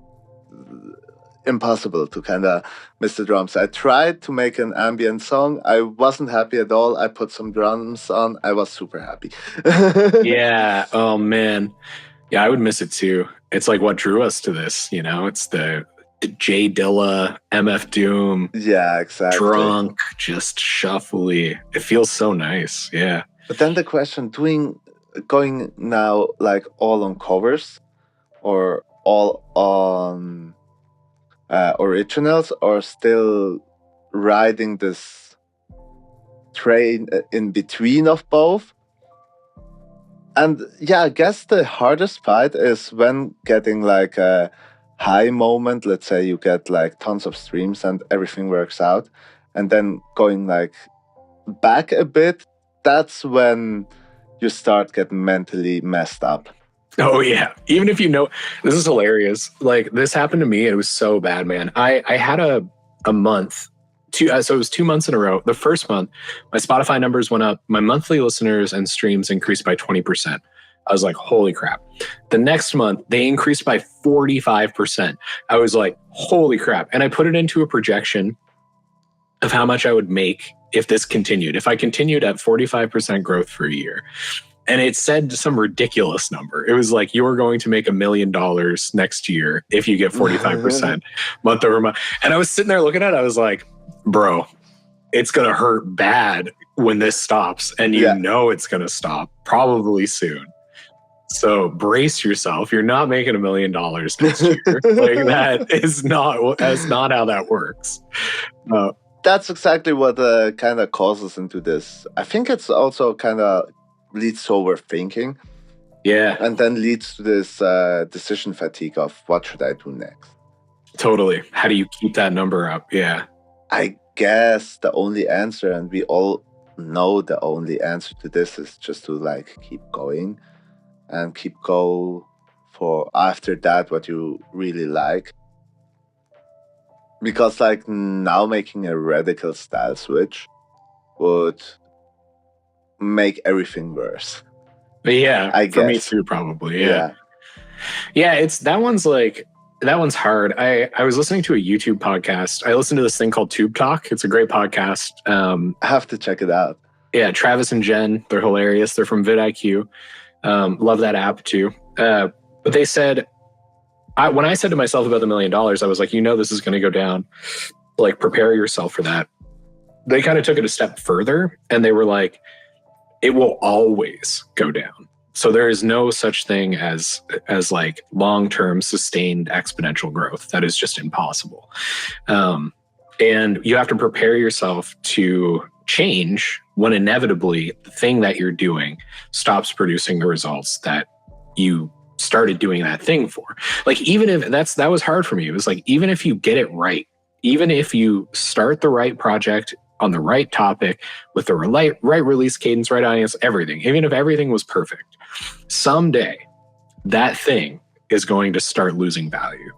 impossible to kind of miss the drums. I tried to make an ambient song. I wasn't happy at all. I put some drums on. I was super happy. Yeah. Oh man. Yeah, I would miss it too. It's like what drew us to this, you know? It's the J Dilla, MF Doom. Yeah, exactly. Drunk, just shuffly. It feels so nice. Yeah. But then the question, going now like all on covers or all on originals, or still riding this train in between of both. And yeah, I guess the hardest part is when getting like a high moment. Let's say you get like tons of streams and everything works out, and then going like back a bit, that's when you start getting mentally messed up. Oh yeah. Even if you know, this is hilarious. Like this happened to me. It was so bad, man. I had a month, so it was 2 months in a row. The first month, my Spotify numbers went up. My monthly listeners and streams increased by 20%. I was like, holy crap. The next month, they increased by 45%. I was like, holy crap. And I put it into a projection of how much I would make if this continued. If I continued at 45% growth for a year. And it said some ridiculous number. It was like, you're going to make $1 million next year if you get 45% month over month. And I was sitting there looking at it. I was like, bro, it's going to hurt bad when this stops. And you know it's going to stop probably soon. So brace yourself. You're not making $1 million next year. Like that's not how that works. That's exactly what kind of causes into this. I think it's also kind of leads to overthinking. Yeah. And then leads to this decision fatigue of what should I do next? Totally. How do you keep that number up? Yeah. I guess the only answer, and we all know the only answer to this, is just to like keep going and keep go for after that what you really like. Because like now making a radical style switch would make everything worse. Yeah, I guess. For me too, probably. Yeah, it's that one's hard. I was listening to a YouTube podcast. I listened to this thing called Tube Talk. It's a great podcast. I have to check it out. Yeah, Travis and Jen, they're hilarious. They're from vidIQ. Love that app too. But they said, when I said to myself about the $1 million, I was like, this is going to go down. Like, prepare yourself for that. They kind of took it a step further, and they were like, it will always go down. So there is no such thing as like long-term sustained exponential growth. That is just impossible. And you have to prepare yourself to change when inevitably the thing that you're doing stops producing the results that you started doing that thing for. Like, even if that was hard for me. It was like, even if you get it right, even if you start the right project on the right topic with the right release cadence, right audience, everything, even if everything was perfect, someday that thing is going to start losing value.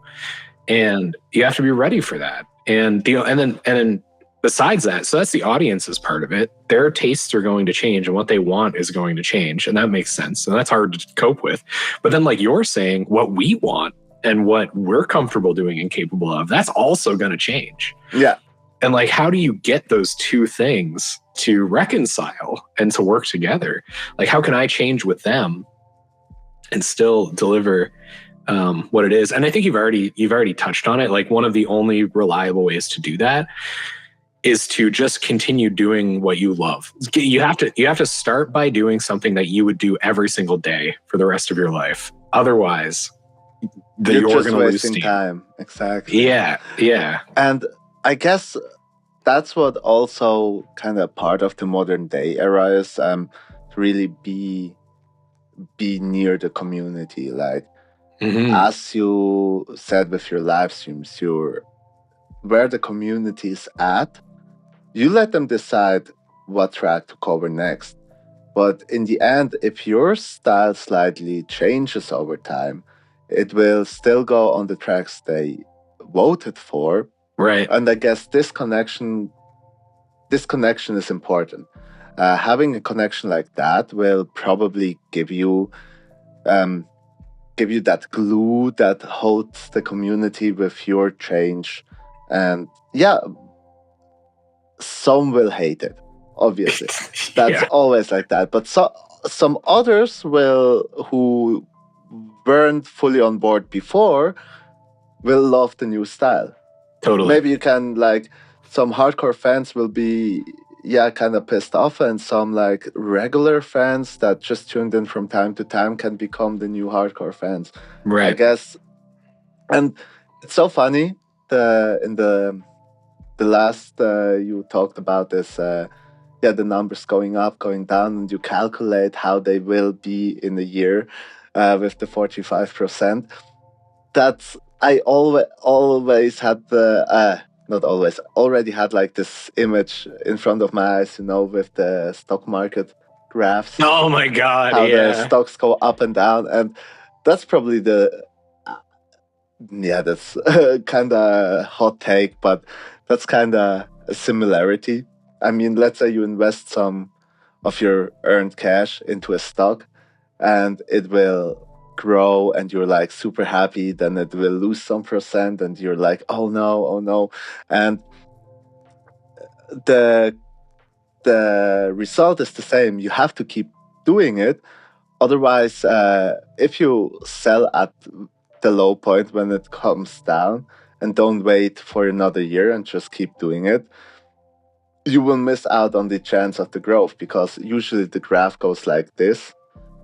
And you have to be ready for that. And then besides that, so that's the audience's part of it. Their tastes are going to change and what they want is going to change. And that makes sense. And that's hard to cope with. But then, like you're saying, what we want and what we're comfortable doing and capable of, that's also going to change. Yeah. And like, how do you get those two things to reconcile and to work together? Like, how can I change with them and still deliver what it is? And I think you've already touched on it. Like, one of the only reliable ways to do that is to just continue doing what you love. You have to start by doing something that you would do every single day for the rest of your life. Otherwise, you're just going to lose wasting steam. time. Exactly. Yeah. And I guess that's what also kind of part of the modern day era is, to really be near the community. Like, as you said with your live streams, you're where the community is at. You let them decide what track to cover next. But in the end, if your style slightly changes over time, it will still go on the tracks they voted for. Right. And I guess this connection this connection is important. Having a connection like that will probably give you that glue that holds the community with your change. And yeah, some will hate it, obviously. That's always like that. But some others who weren't fully on board before will love the new style. Totally. Maybe you can, like, some hardcore fans will be kind of pissed off, and some like regular fans that just tuned in from time to time can become the new hardcore fans. Right. I guess. And it's so funny. In the last you talked about this, the numbers going up, going down, and you calculate how they will be in a year with the 45%. That's I always had the not always, already had like this image in front of my eyes, with the stock market graphs. Oh my God! How the stocks go up and down, and that's probably that's kind of hot take, but that's kind of a similarity. I mean, let's say you invest some of your earned cash into a stock, and it will grow, and you're like super happy. Then it will lose some percent, and you're like, oh no, and the result is the same. You have to keep doing it, otherwise, if you sell at the low point when it comes down and don't wait for another year and just keep doing it, you will miss out on the chance of the growth, because usually the graph goes like this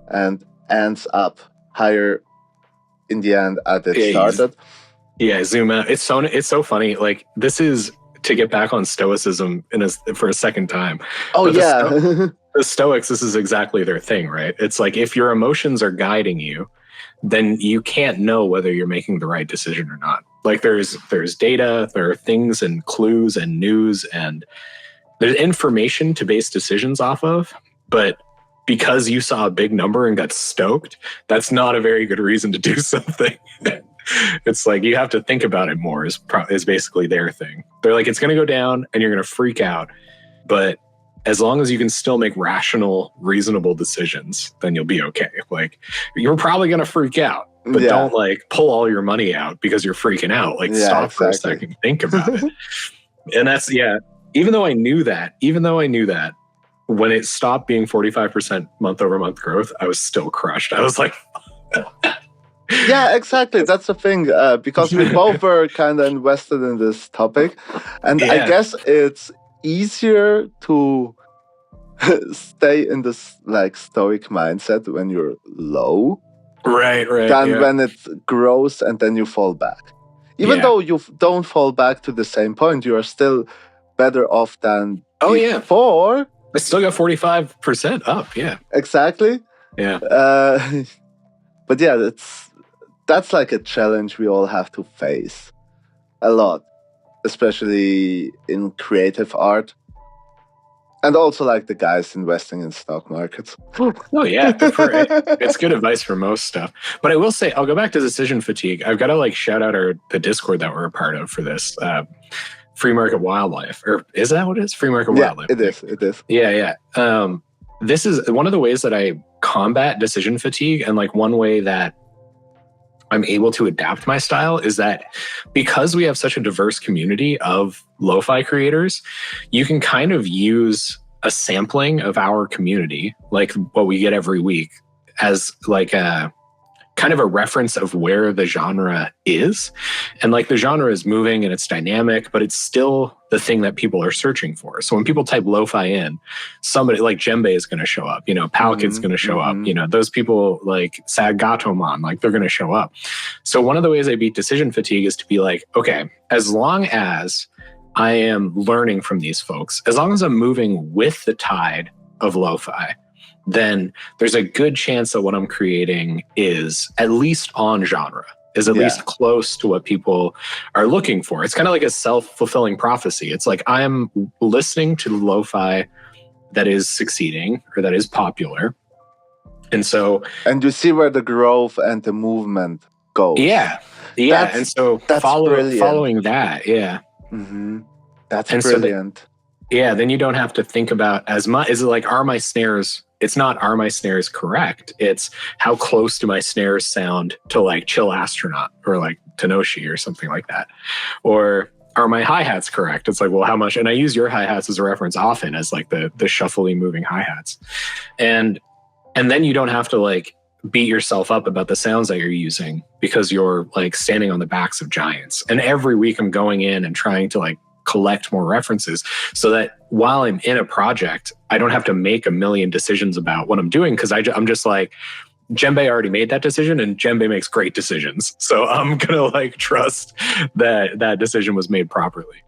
and ends up higher in the end as it started. Zoom out. It's so funny. Like, this is to get back on Stoicism for a second time. Oh, but the Stoics, this is exactly their thing, right? It's like, if your emotions are guiding you, then you can't know whether you're making the right decision or not. Like, there's data, there are things and clues and news, and there's information to base decisions off of. But because you saw a big number and got stoked, that's not a very good reason to do something. It's like, you have to think about it more is basically their thing. They're like, it's going to go down and you're going to freak out. But as long as you can still make rational, reasonable decisions, then you'll be okay. Like, you're probably going to freak out, but don't like pull all your money out because you're freaking out. Like, stop for a second, think about it. And that's, even though I knew that, when it stopped being 45% month over month growth, I was still crushed. I was like, yeah, exactly. That's the thing, because we both were kind of invested in this topic, and I guess it's easier to stay in this like stoic mindset when you're low, right, than when it grows and then you fall back. Even though you don't fall back to the same point, you are still better off than before. I still got 45% up. Yeah, exactly. Yeah, but that's like a challenge we all have to face a lot, especially in creative art, and also like the guys investing in stock markets. Oh yeah, it's good advice for most stuff. But I will say, I'll go back to decision fatigue. I've got to like shout out the Discord that we're a part of for this. Free Market Wildlife, or is that what it is? Free Market Wildlife. It is. Yeah. This is one of the ways that I combat decision fatigue, and like one way that I'm able to adapt my style is that because we have such a diverse community of lo-fi creators, you can kind of use a sampling of our community, like what we get every week, as like a kind of a reference of where the genre is. And like, the genre is moving and it's dynamic, but it's still the thing that people are searching for. So when people type lo-fi in, somebody like Djembe is going to show up, Palkit's going to show up, those people like Sadgatoman, like they're going to show up. So one of the ways I beat decision fatigue is to be like, okay, as long as I am learning from these folks, as long as I'm moving with the tide of lo-fi, then there's a good chance that what I'm creating is at least on genre, is at least close to what people are looking for. It's kind of like a self-fulfilling prophecy. It's like, I'm listening to lo-fi that is succeeding or that is popular. And you see where the growth and the movement goes. Yeah. And so following that, That's brilliant. Yeah, then you don't have to think about as much. Is it like, are my snares? It's not, are my snares correct? It's how close do my snares sound to like Chill Astronaut or like Tenoshi or something like that? Or are my hi-hats correct? It's like, well, how much? And I use your hi-hats as a reference often as like the shuffly moving hi-hats. And then you don't have to like beat yourself up about the sounds that you're using because you're like standing on the backs of giants. And every week I'm going in and trying to like collect more references so that while I'm in a project, I don't have to make a million decisions about what I'm doing because I'm just like, Djembe already made that decision and Djembe makes great decisions. So I'm going to like trust that that decision was made properly.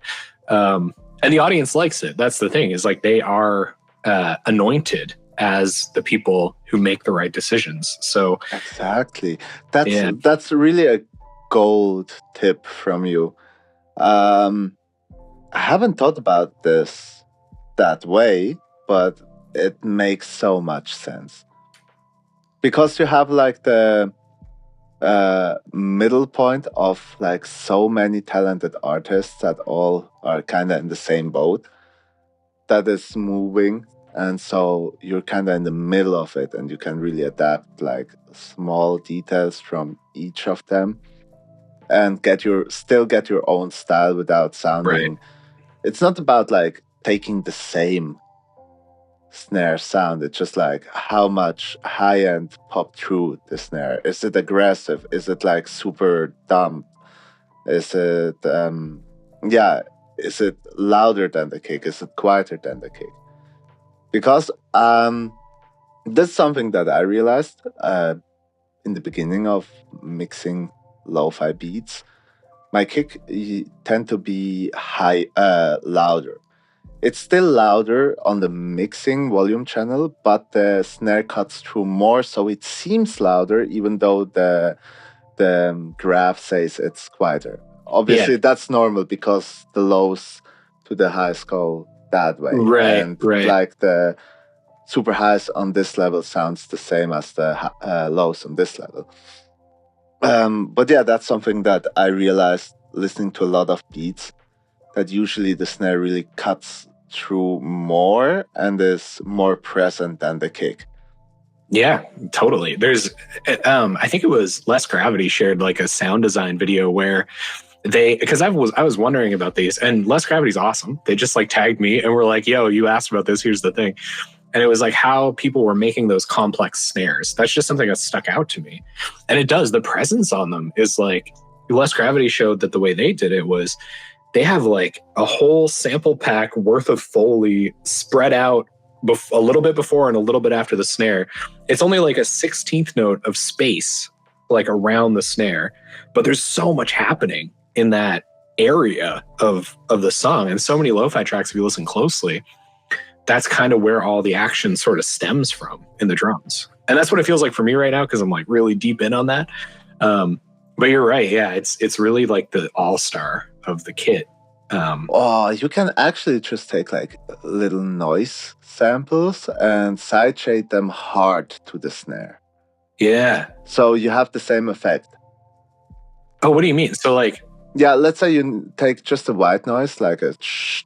And the audience likes it. That's the thing, is like they are anointed as the people who make the right decisions. So exactly. That's really a gold tip from you. I haven't thought about this that way, but it makes so much sense. Because you have like the middle point of like so many talented artists that all are kind of in the same boat that is moving. And so you're kind of in the middle of it and you can really adapt like small details from each of them and still get your own style without sounding. right. It's not about like taking the same snare sound. It's just like how much high end pop through the snare. Is it aggressive? Is it like super dumb? Is it is it louder than the kick? Is it quieter than the kick? Because that's something that I realized in the beginning of mixing lo-fi beats. My kick tend to be louder. It's still louder on the mixing volume channel, but the snare cuts through more, so it seems louder, even though the graph says it's quieter. Obviously, that's normal because the lows to the highs go that way, and like the super highs on this level sounds the same as the lows on this level. But yeah, that's something that I realized listening to a lot of beats, that usually the snare really cuts through more and is more present than the kick. Yeah, totally. There's, I think it was Less Gravity shared like a sound design video where because I was wondering about these, and Less Gravity's awesome. They just like tagged me and were like, yo, you asked about this, here's the thing. And it was like how people were making those complex snares. That's just something that stuck out to me. And it does, the presence on them is like, Less Gravity showed that the way they did it was they have like a whole sample pack worth of Foley spread out a little bit before and a little bit after the snare. It's only like a 16th note of space like around the snare, but there's so much happening in that area of the song. And so many lo-fi tracks, if you listen closely, that's kind of where all the action sort of stems from in the drums. And that's what it feels like for me right now, because I'm like really deep in on that. But you're right. Yeah, it's really like the all-star of the kit. You can actually just take like little noise samples and sidechain them hard to the snare. Yeah. So you have the same effect. Oh, what do you mean? So like... Yeah, let's say you take just a white noise, like a shh.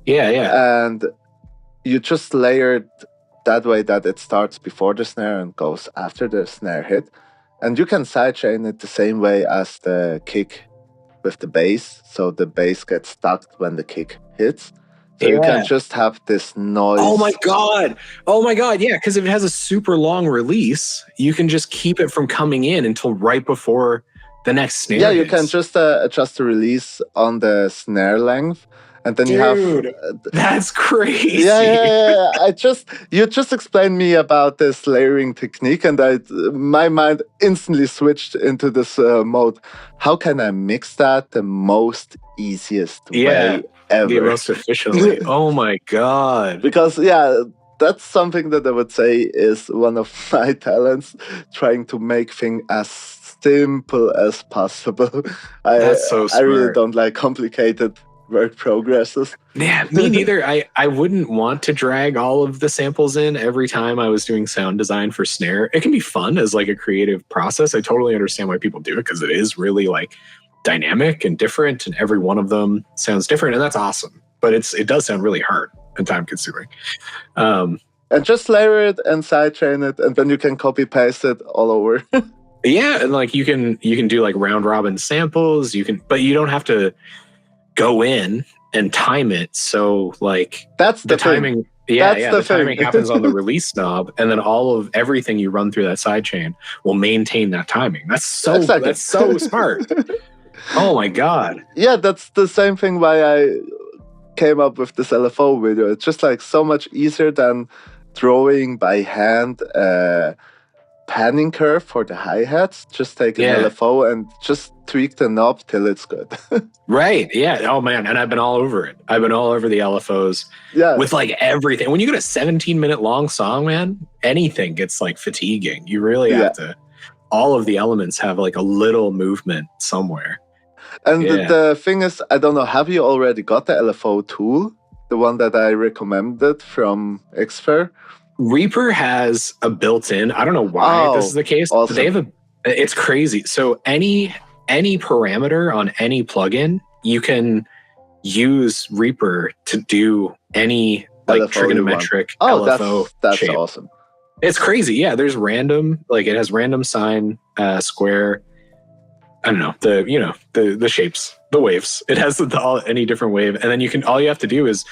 Yeah. And you just layer it that way that it starts before the snare and goes after the snare hit. And you can sidechain it the same way as the kick with the bass. So the bass gets stuck when the kick hits. So you can just have this noise. Oh my God. Yeah, because if it has a super long release, you can just keep it from coming in until right before the next snare hits. You can just adjust the release on the snare length. And then that's crazy. Yeah. You just explained me about this layering technique, and my mind instantly switched into this mode. How can I mix that the most easiest way ever? The most efficiently. Oh my God. Because that's something that I would say is one of my talents, trying to make things as simple as possible. That's so smart. I really don't like complicated work progresses. Yeah, me neither. I wouldn't want to drag all of the samples in every time I was doing sound design for snare. It can be fun as like a creative process. I totally understand why people do it, because it is really like dynamic and different, and every one of them sounds different, and that's awesome. but it does sound really hard and time consuming. And just layer it and sidechain it, and then you can copy paste it all over. Yeah, and like you can do like round robin samples. But you don't have to go in and time it. So like that's the timing. Thing. Yeah, the timing happens on the release knob, and then all of everything you run through that sidechain will maintain that timing. That's so smart. Oh my god. Yeah, that's the same thing why I came up with this LFO video. It's just like so much easier than drawing by hand panning curve for the hi-hats. Just take an LFO and just tweak the knob till it's good. Right. Yeah. Oh man. And I've been all over it. I've been all over the LFOs with like everything. When you get a 17-minute long song, man, anything gets like fatiguing. You really have to, all of the elements have like a little movement somewhere. And the thing is, I don't know, have you already got the LFO tool? The one that I recommended from Xfer? Reaper has a built-in. I don't know why this is the case. Awesome. They have it's crazy. So any parameter on any plugin, you can use Reaper to do any like LFO trigonometric LFO that's shape. Awesome. It's crazy. Yeah, there's random, like it has random sine, square. I don't know, the shapes, the waves. It has any different wave, and then all you have to do is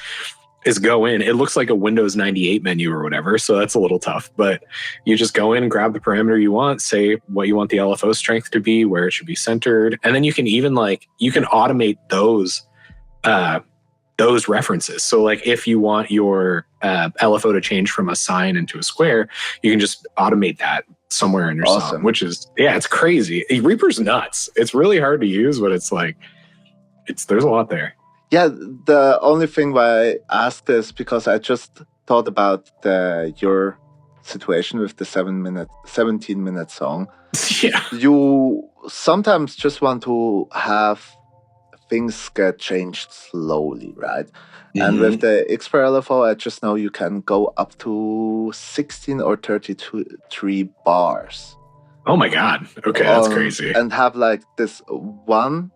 go in. It looks like a Windows 98 menu or whatever, so that's a little tough. But you just go in and grab the parameter you want, say what you want the LFO strength to be, where it should be centered, and then you can even automate those references. So like if you want your LFO to change from a sine into a square, you can just automate that somewhere in your song, which is it's crazy. Reaper's nuts. It's really hard to use, but there's a lot there. Yeah, the only thing why I asked this because I just thought about your situation with the 17-minute song. Yeah. You sometimes just want to have things get changed slowly, right? Mm-hmm. And with the Xper LFO, I just know you can go up to 16 or 33 bars. Oh my god. Okay, that's crazy. And have like this one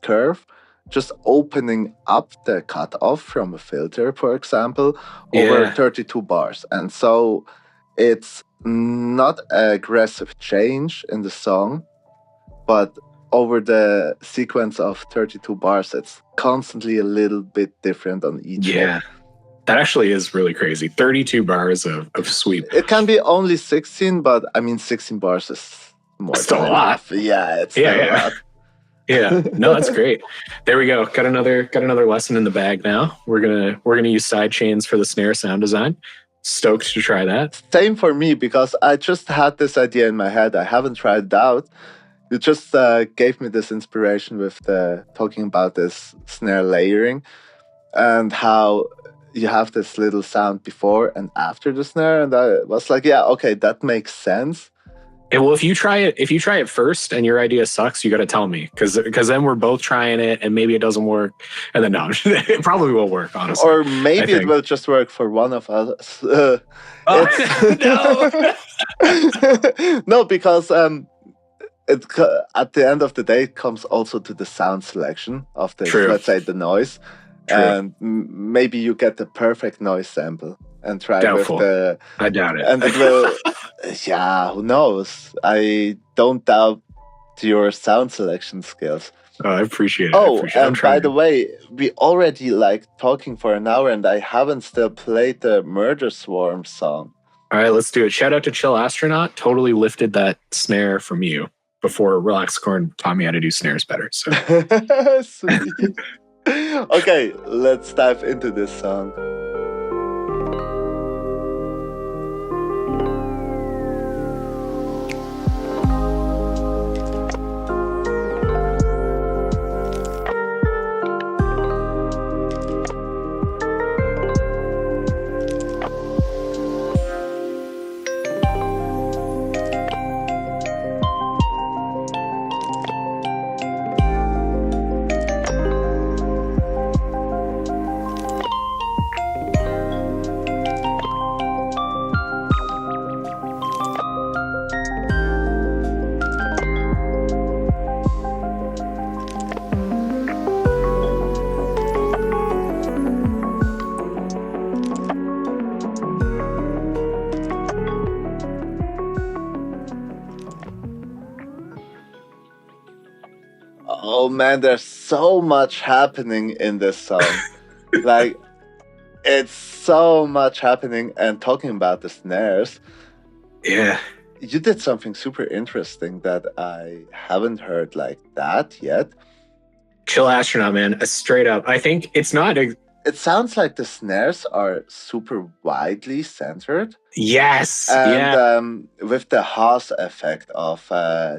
curve just opening up the cutoff from a filter, for example, over 32 bars. And so it's not an aggressive change in the song, but over the sequence of 32 bars, it's constantly a little bit different on each one. That actually is really crazy. 32 bars of sweep. It can be only 16, but I mean 16 bars is more still a lot. Yeah, it's still a lot. Yeah, no, that's great. There we go. Got another lesson in the bag now. We're gonna use side chains for the snare sound design. Stoked to try that. Same for me, because I just had this idea in my head. I haven't tried it out. You just gave me this inspiration with talking about this snare layering and how you have this little sound before and after the snare, and I was like, yeah, okay, that makes sense. And well, if you try it first and your idea sucks, you got to tell me, because then we're both trying it and maybe it doesn't work, and then no, it probably will work, honestly. Or maybe it will just work for one of us. No, no, because at the end of the day, it comes also to the sound selection of the let's say the noise. True. And maybe you get the perfect noise sample and try Doubtful. With the. I doubt it. And it will. Yeah, who knows? I don't doubt your sound selection skills. Oh, I appreciate it. Oh, and by the way, we already talking for an hour, and I haven't still played the Murder Swarm song. All right, let's do it. Shout out to Chill Astronaut. Totally lifted that snare from you before Relaxicorn taught me how to do snares better. So. Sweet. Okay, let's dive into this song. Oh man, there's so much happening in this song. Like, it's so much happening. And talking about the snares, Yeah. you did something super interesting that I haven't heard like that yet. Chill Astronaut, man. Straight up. I think it's not. It sounds like the snares are super widely centered. Yes. And Yeah. with the Haas effect of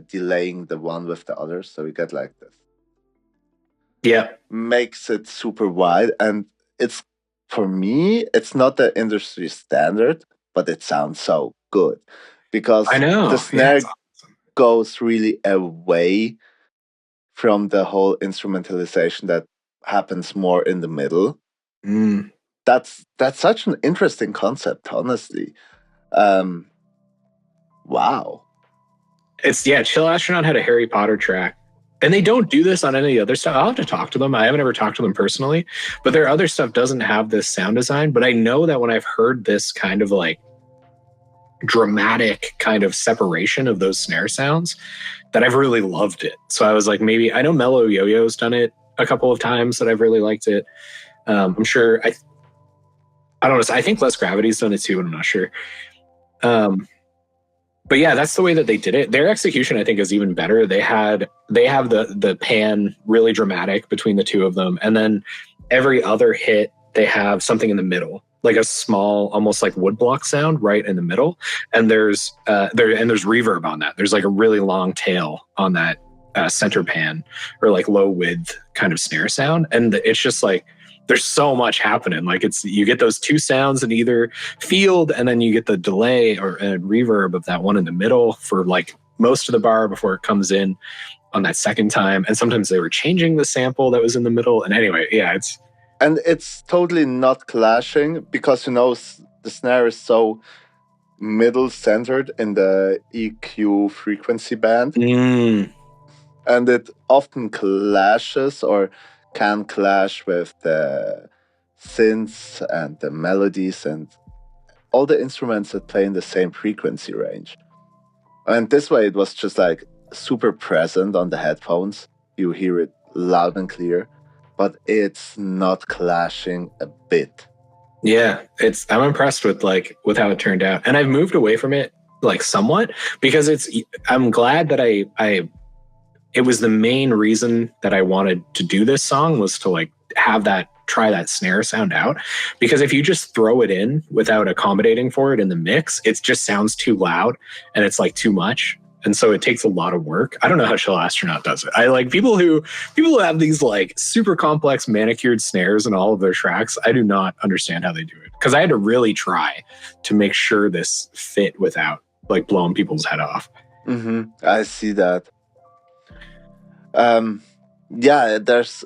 delaying the one with the other. So we get like this. Yeah. Makes it super wide. And it's, for me, it's not the industry standard, but it sounds so good. Because I know. the snare Yeah, goes really away from the whole instrumentalization that happens more in the middle. Mm. That's such an interesting concept, honestly. Wow. Chill Astronaut had a Harry Potter track. And they don't do this on any other stuff. I'll have to talk to them. I haven't ever talked to them personally, but their other stuff doesn't have this sound design. But I know that when I've heard this kind of like dramatic kind of separation of those snare sounds, that I've really loved it. So I was like, maybe I know Mellow Yo-Yo's done it a couple of times that I've really liked it. I'm sure I don't know. I think Less Gravity's done it too, and I'm not sure. But yeah, that's the way that they did it. Their execution, I think, is even better. They have the pan really dramatic between the two of them, and then every other hit they have something in the middle, like a small, almost like woodblock sound right in the middle. And there's reverb on that. There's like a really long tail on that center pan or like low width kind of snare sound, and it's just like there's so much happening. Like you get those two sounds in either field, and then you get the delay or reverb of that one in the middle for like most of the bar before it comes in on that second time. And sometimes they were changing the sample that was in the middle. And anyway, yeah, it's totally not clashing because the snare is so middle centered in the EQ frequency band. And it often clashes or can clash with the synths and the melodies and all the instruments that play in the same frequency range. And this way it was just like super present on the headphones. You hear it loud and clear, but it's not clashing a bit. Yeah, I'm impressed with how it turned out. And I've moved away from it like somewhat because I'm glad that it was the main reason that I wanted to do this song was to like try that snare sound out. Because if you just throw it in without accommodating for it in the mix, it just sounds too loud and it's like too much. And so it takes a lot of work. I don't know how Chill Astronaut does it. I like people who have these like super complex manicured snares in all of their tracks. I do not understand how they do it because I had to really try to make sure this fit without like blowing people's head off. Mm-hmm. I see that. Yeah, there's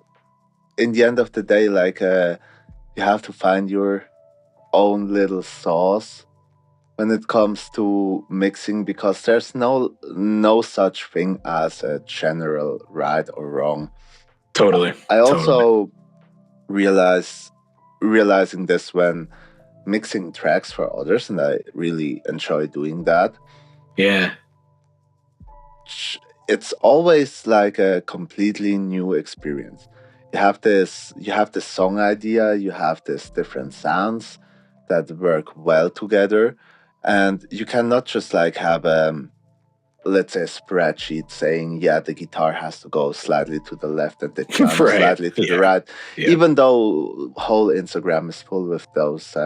in the end of the day, like you have to find your own little sauce when it comes to mixing because there's no such thing as a general right or wrong. Totally. I also realizing this when mixing tracks for others, and I really enjoy doing that. Yeah. It's always like a completely new experience. You have the song idea, you have these different sounds that work well together, and you cannot just like have let's say a spreadsheet saying the guitar has to go slightly to the left and the drum right. slightly to the right, even though whole Instagram is full with those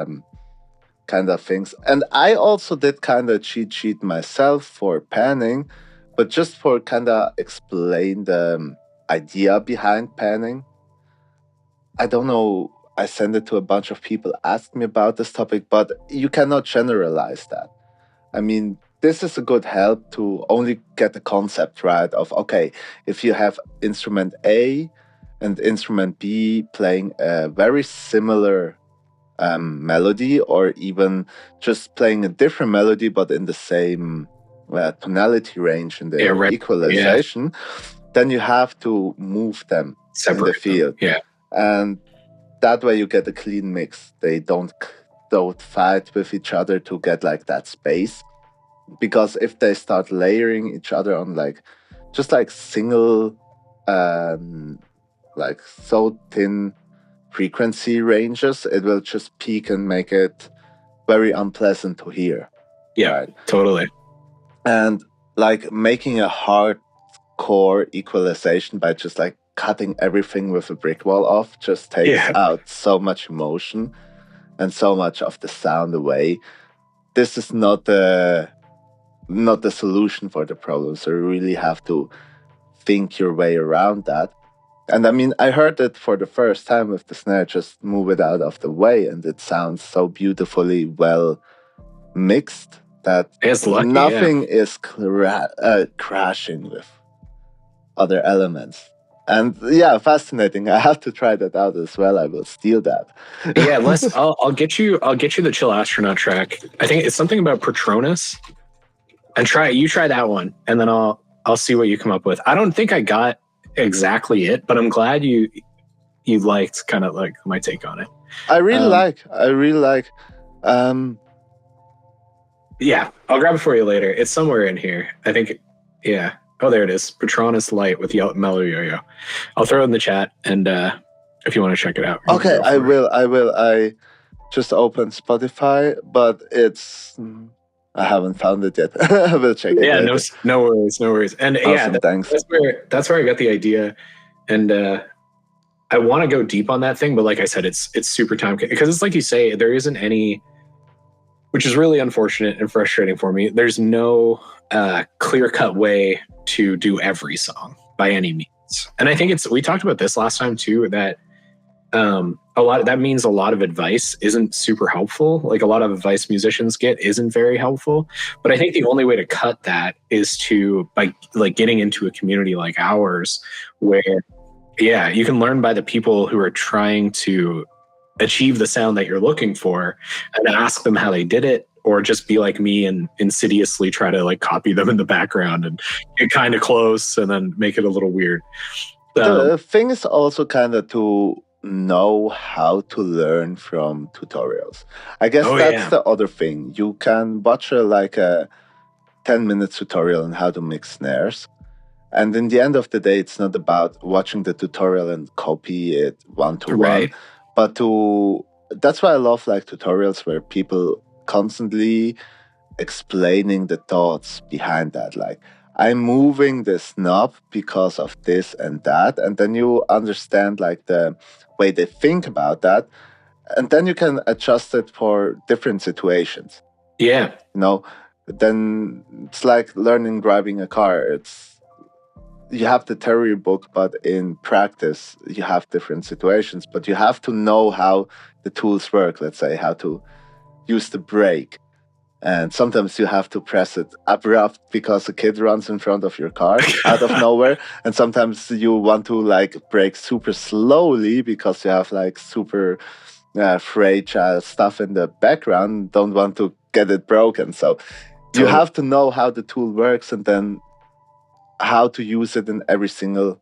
kind of things. And I also did kind of cheat sheet myself for panning, but just for kind of explain the idea behind panning. I don't know, I sent it to a bunch of people, asked me about this topic, but you cannot generalize that. I mean, this is a good help to only get the concept right of, okay, if you have instrument A and instrument B playing a very similar melody, or even just playing a different melody but in the same tonality range in the equalization, then you have to move them in the field. And that way you get a clean mix. They don't fight with each other to get like that space. Because if they start layering each other on like just like single like so thin frequency ranges, it will just peak and make it very unpleasant to hear. Yeah, right? Totally. And like making a hardcore equalization by just like cutting everything with a brick wall off just takes out so much emotion and so much of the sound away. This is not the solution for the problem. So you really have to think your way around that. And I mean, I heard it for the first time with the snare, just move it out of the way, and it sounds so beautifully well mixed that nothing is crashing with other elements. And yeah, fascinating. I have to try that out as well. I will steal that. Yeah, I'll get you the Chill Astronaut track. I think it's something about Patronus. And you try that one, and then I'll see what you come up with. I don't think I got exactly it, but I'm glad you liked kind of like my take on it. I really like. Yeah, I'll grab it for you later. It's somewhere in here. I think. Yeah. Oh, there it is. Patronus Light with Mellow Yo-Yo. I'll throw it in the chat, and if you want to check it out. Okay, I will. I just opened Spotify, but I haven't found it yet. I will check it. Yeah, no worries. And awesome, thanks. That's where I got the idea, and I want to go deep on that thing, but like I said, it's super time because it's like you say, there isn't any, which is really unfortunate and frustrating for me. There's no clear-cut way to do every song by any means, and I think we talked about this last time too, that that means a lot of advice isn't super helpful. Like a lot of advice musicians get isn't very helpful. But I think the only way to cut that is by like getting into a community like ours, where you can learn by the people who are trying to achieve the sound that you're looking for, and ask them how they did it, or just be like me and insidiously try to like copy them in the background and get kind of close and then make it a little weird. The thing is also kind of to know how to learn from tutorials. I guess that's the other thing. You can watch a 10-minute tutorial on how to mix snares. And in the end of the day, it's not about watching the tutorial and copy it one-to-one. But that's why I love like tutorials where people constantly explaining the thoughts behind that. Like, I'm moving this knob because of this and that. And then you understand like the way they think about that. And then you can adjust it for different situations. Yeah. Then it's like learning driving a car. You have the theory book, but in practice, you have different situations. But you have to know how the tools work. Let's say how to use the brake. And sometimes you have to press it abrupt because a kid runs in front of your car out of nowhere. And sometimes you want to like brake super slowly because you have like super fragile stuff in the background. Don't want to get it broken. So you have to know how the tool works and then how to use it in every single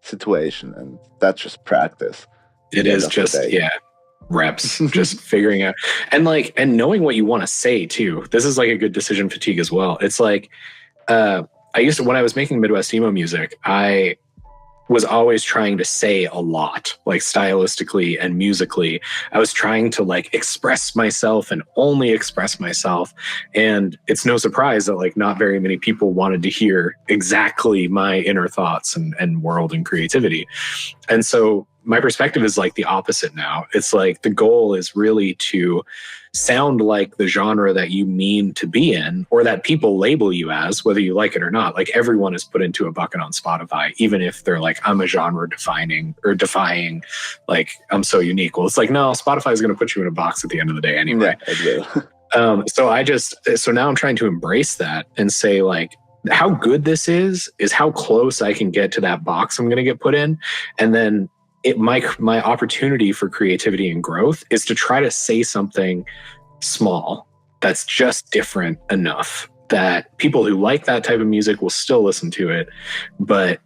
situation. And that's just practice. It is just, reps, just figuring out and knowing what you want to say too. This is like a good decision fatigue as well. It's like I used to, when I was making Midwest emo music, I was always trying to say a lot, like stylistically and musically. I was trying to like express myself and only express myself. And it's no surprise that like not very many people wanted to hear exactly my inner thoughts and world and creativity. And so my perspective is like the opposite now. It's like the goal is really to sound like the genre that you mean to be in, or that people label you as, whether you like it or not. Like everyone is put into a bucket on Spotify, even if they're like, I'm a genre defining or defying, like I'm so unique. Well, it's like, no, Spotify is going to put you in a box at the end of the day anyway. Yeah, so now I'm trying to embrace that and say like, how good this is how close I can get to that box I'm going to get put in. And then my opportunity for creativity and growth is to try to say something small that's just different enough that people who like that type of music will still listen to it, but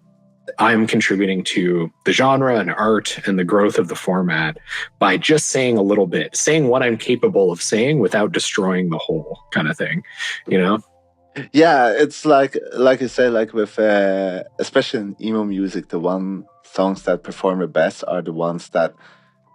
I'm contributing to the genre and art and the growth of the format by just saying a little bit, saying what I'm capable of saying without destroying the whole kind of thing, Yeah, it's like you say, like with especially in emo music, the one songs that perform the best are the ones that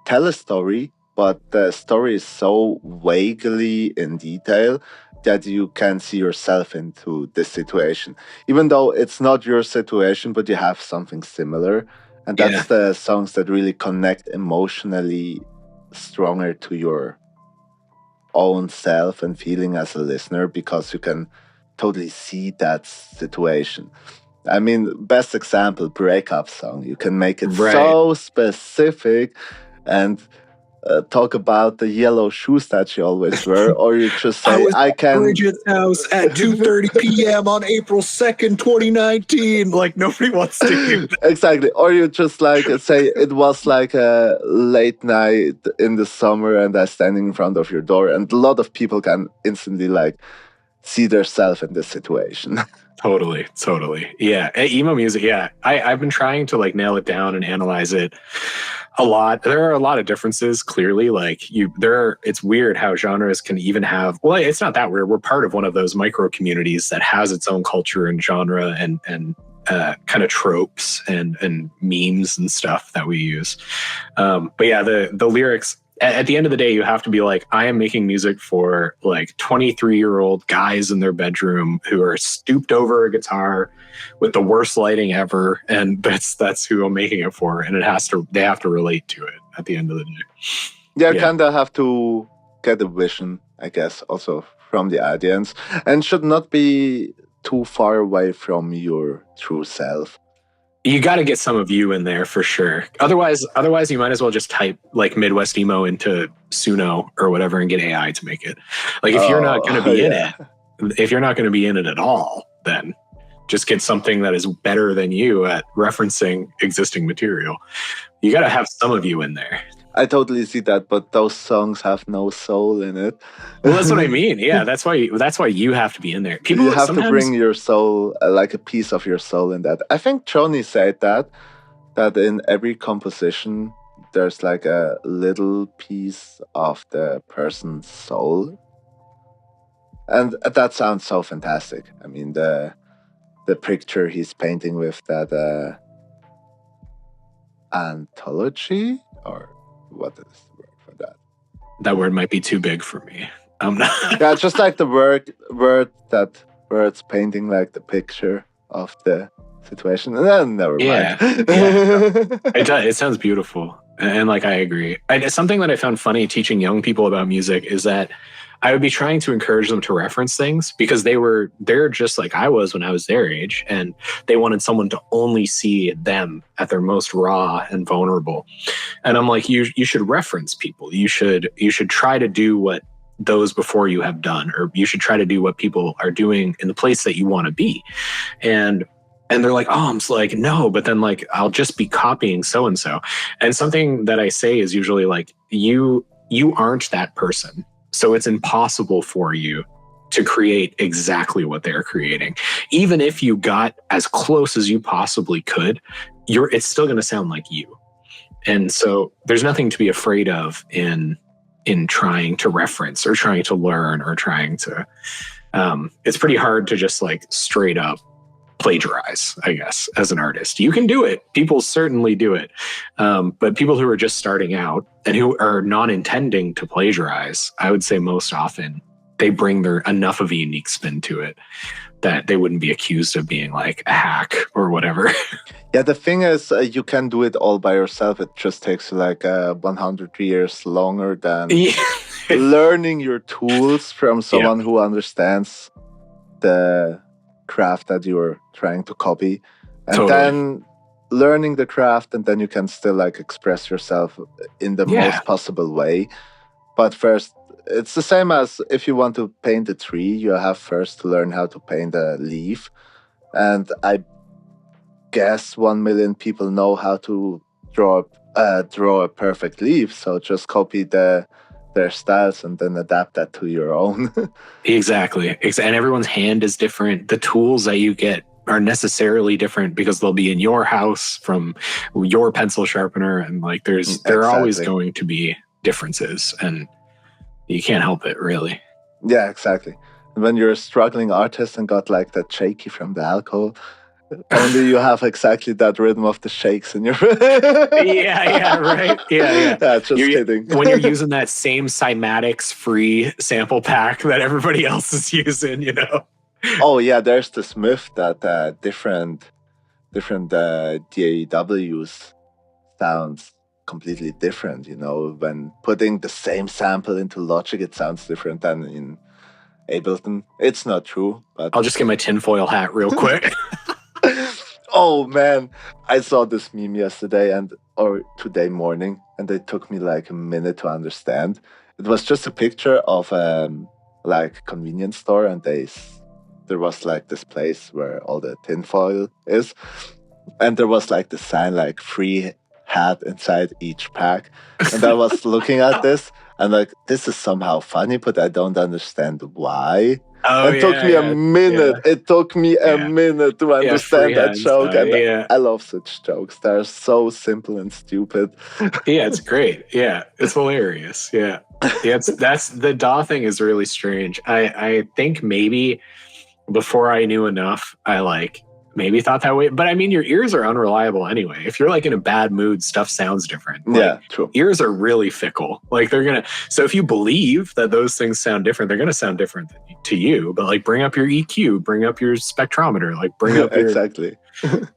tell a story, but the story is so vaguely in detail that you can see yourself into this situation, even though it's not your situation, but you have something similar. And Yeah, that's the songs that really connect emotionally stronger to your own self and feeling as a listener because you can totally see that situation. I mean, best example, breakup song. You can make it right. so specific and talk about the yellow shoes that you always wear, or you just I say, was I at can. Bridget's house at 2:30 p.m. on April 2nd, 2019. Like nobody wants to hear that. Exactly. Or you just like say, it was like a late night in the summer and I'm standing in front of your door, and a lot of people can instantly like see themselves in this situation. Totally, totally. Yeah. Emo music, yeah. I've been trying to like nail it down and analyze it a lot. There are a lot of differences, clearly. Like it's weird how genres can even have, well, it's not that weird. We're part of one of those micro communities that has its own culture and genre and kind of tropes and memes and stuff that we use. But yeah, the lyrics at the end of the day, you have to be like, I am making music for like 23-year-old guys in their bedroom who are stooped over a guitar with the worst lighting ever, and that's who I'm making it for, and they have to relate to it at the end of the day. Yeah, Yeah, kind of have to get a vision, I guess, also from the audience, and should not be too far away from your true self. you got to get some of you in there for sure. Otherwise, you might as well just type like Midwest emo into Suno or whatever and get AI to make it. Like if you're not going to Oh, be in yeah. it, if you're not going to be in it at all, then just get something that is better than you at referencing existing material. You got to have some of you in there. I totally see that, but those songs have no soul in it. Well, that's what I mean. Yeah, that's why you have to be in there. You People have to sometimes, bring your soul, like a piece of your soul in that. I think Johnny said that in every composition there's like a little piece of the person's soul, and that sounds so fantastic. I mean, the picture he's painting with that anthology, or what is the word for that? that word might be too big for me. I'm not. Yeah, just like the word that word's painting like the picture of the situation. Never mind. Yeah, yeah. It sounds beautiful, and like I agree. Something that I found funny teaching young people about music is that I would be trying to encourage them to reference things because they're just like I was when I was their age, and they wanted someone to only see them at their most raw and vulnerable. And I'm like, you should reference people. You should try to do what those before you have done, or you should try to do what people are doing in the place that you want to be. And they're like, oh, I'm like, no, but then like I'll just be copying so and so. And something that I say is usually like, you aren't that person. So it's impossible for you to create exactly what they're creating. Even if you got as close as you possibly could, it's still going to sound like you. And so there's nothing to be afraid of in trying to reference or trying to learn or trying to it's pretty hard to just like straight up plagiarize, I guess, as an artist. You can do it. People certainly do it. But people who are just starting out and who are not intending to plagiarize, I would say most often they bring enough of a unique spin to it that they wouldn't be accused of being like a hack or whatever. Yeah, the thing is, you can do it all by yourself. It just takes like 100 years longer than learning your tools from someone who understands the craft that you're trying to copy, and then learning the craft, and then you can still like express yourself in the most possible way. But first, it's the same as if you want to paint a tree, you have first to learn how to paint a leaf. And I guess 1 million people know how to draw a perfect leaf, so just copy their styles and then adapt that to your own. Exactly. And everyone's hand is different. The tools that you get are necessarily different because they'll be in your house from your pencil sharpener, and like there are always going to be differences, and you can't help it, really. Yeah, exactly. when you're a struggling artist and got like that shaky from the alcohol, only you have exactly that rhythm of the shakes in your. Yeah, right. Yeah. Just kidding. When you're using that same cymatics free sample pack that everybody else is using, you know. Oh yeah, there's this myth that different DAWs sounds completely different. You know, when putting the same sample into Logic, it sounds different than in Ableton. It's not true, but I'll just get my tinfoil hat real quick. Oh man, I saw this meme yesterday or today morning, and it took me like a minute to understand. It was just a picture of like convenience store, and there was like this place where all the tinfoil is, and there was like the sign like free hat inside each pack, and I was looking at this and like, this is somehow funny, but I don't understand why. It took me a minute. Yeah. It took me a minute to understand that joke. And I love such jokes. They're so simple and stupid. Yeah, it's great. Yeah, it's hilarious. Yeah. That's the DAW thing is really strange. I think maybe before I knew enough, I like maybe thought that way. But I mean, your ears are unreliable anyway. If you're like in a bad mood, stuff sounds different. Like, yeah, true. Ears are really fickle. Like so if you believe that those things sound different, they're going to sound different to you. But like bring up your EQ, bring up your spectrometer, like bring up your... Exactly.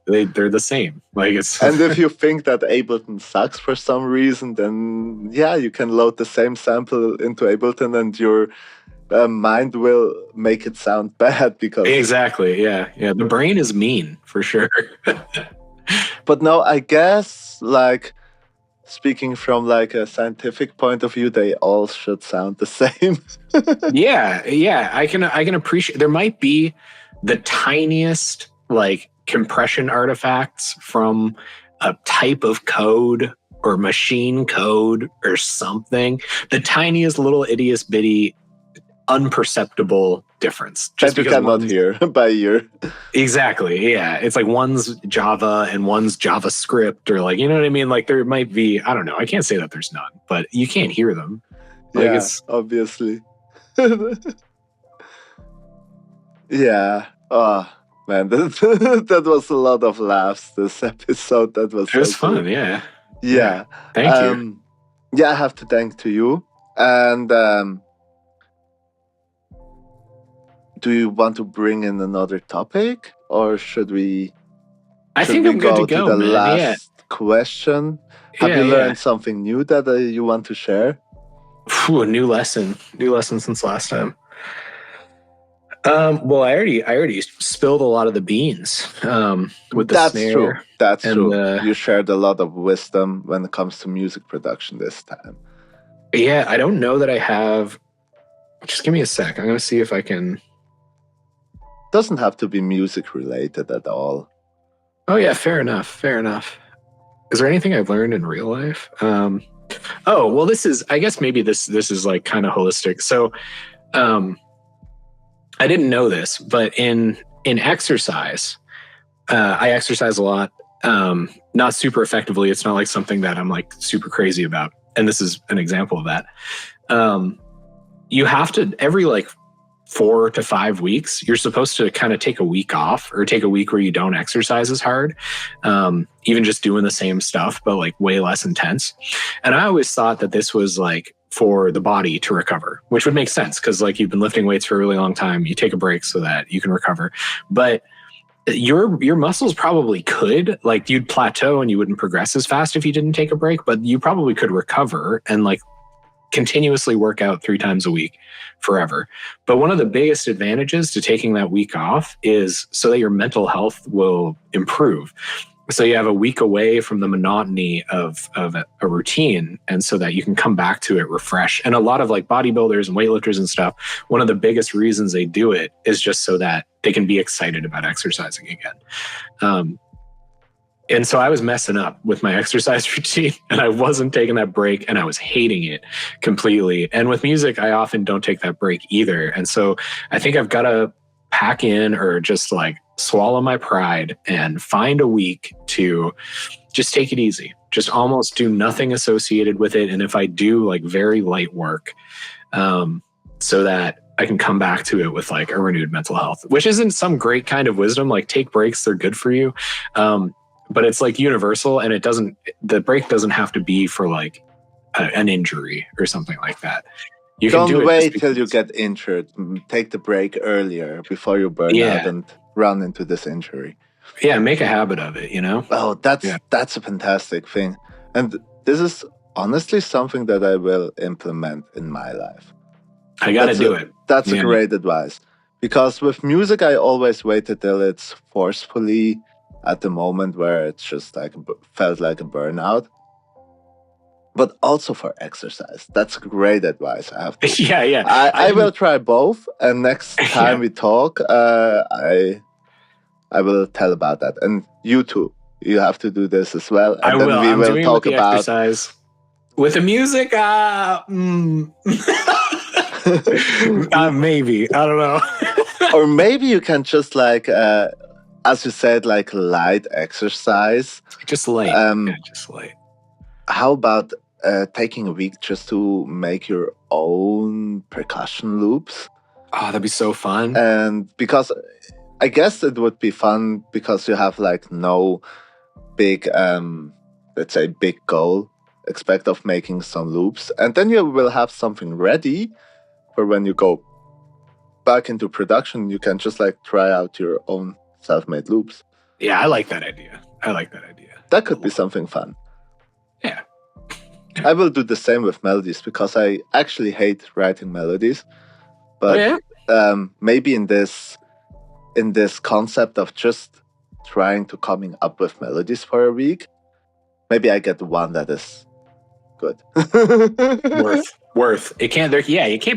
They're the same. Like it's... And if you think that Ableton sucks for some reason, then yeah, you can load the same sample into Ableton and your mind will make it sound bad because... Exactly, yeah. The brain is mean, for sure. But no, I guess, like, speaking from like a scientific point of view, they all should sound the same. Yeah. I can appreciate... There might be the tiniest, like, compression artifacts from a type of code or machine code or something. The tiniest little itty bitty unperceptible difference just because you cannot hear by ear. Exactly, yeah. It's like one's Java and one's JavaScript, or like, you know what I mean? Like there might be, I don't know, I can't say that there's none, but you can't hear them. Like yeah, obviously. Yeah. Oh man, that was a lot of laughs this episode. It was fun. Cool. Yeah. Thank you. Yeah, I have to thank to you. And do you want to bring in another topic, or should we? I think I'm good to go. To the last question. Have you learned something new that you want to share? A new lesson since last time. Well, I already spilled a lot of the beans with the snare. That's true. You shared a lot of wisdom when it comes to music production this time. Yeah, I don't know that I have. Just give me a sec. I'm going to see if I can. Doesn't have to be music related at all. Oh yeah, fair enough. Is there anything I've learned in real life? Oh well, I guess maybe this is like kind of holistic. So, I didn't know this, but in exercise, I exercise a lot. Not super effectively. It's not like something that I'm like super crazy about. And this is an example of that. You have to every like 4 to 5 weeks, you're supposed to kind of take a week off, or take a week where you don't exercise as hard, even just doing the same stuff, but like way less intense. And I always thought that this was like for the body to recover, which would make sense because like you've been lifting weights for a really long time. You take a break so that you can recover. But your muscles probably could, like you'd plateau and you wouldn't progress as fast if you didn't take a break, but you probably could recover and like continuously work out 3 times a week forever. But one of the biggest advantages to taking that week off is so that your mental health will improve. So you have a week away from the monotony of a routine, and so that you can come back to it refreshed. And a lot of like bodybuilders and weightlifters and stuff, one of the biggest reasons they do it is just so that they can be excited about exercising again. And so I was messing up with my exercise routine, and I wasn't taking that break, and I was hating it completely. And with music, I often don't take that break either. And so I think I've got to pack in, or just like swallow my pride and find a week to just take it easy, just almost do nothing associated with it. And if I do, like very light work, so that I can come back to it with like a renewed mental health, which isn't some great kind of wisdom. Like take breaks, they're good for you. But it's like universal, and the break doesn't have to be for like an injury or something like that. You Don't can do wait till you get injured. Take the break earlier before you burn out and run into this injury. Yeah, make a habit of it, you know? Oh, that's a fantastic thing. And this is honestly something that I will implement in my life. I gotta do it. That's a great advice. Because with music, I always waited till it's forcefully at the moment where it's just like felt like a burnout. But also for exercise. That's great advice. I have to. Yeah. I will try both. And next time we talk, I will tell about that. And you too. You have to do this as well. And then we will talk about exercise. With the music, maybe. I don't know. Or maybe you can just like, as you said, like light exercise. Just light. Just light. How about taking a week just to make your own percussion loops? Oh, that'd be so fun. And because I guess it would be fun because you have like no big, let's say, big goal expect of making some loops. And then you will have something ready for when you go back into production. You can just like try out your own self-made loops. Yeah, I like that idea. That could be something fun. Yeah. I will do the same with melodies because I actually hate writing melodies. But maybe in this concept of just trying to coming up with melodies for a week, maybe I get one that is good. Worth. It can't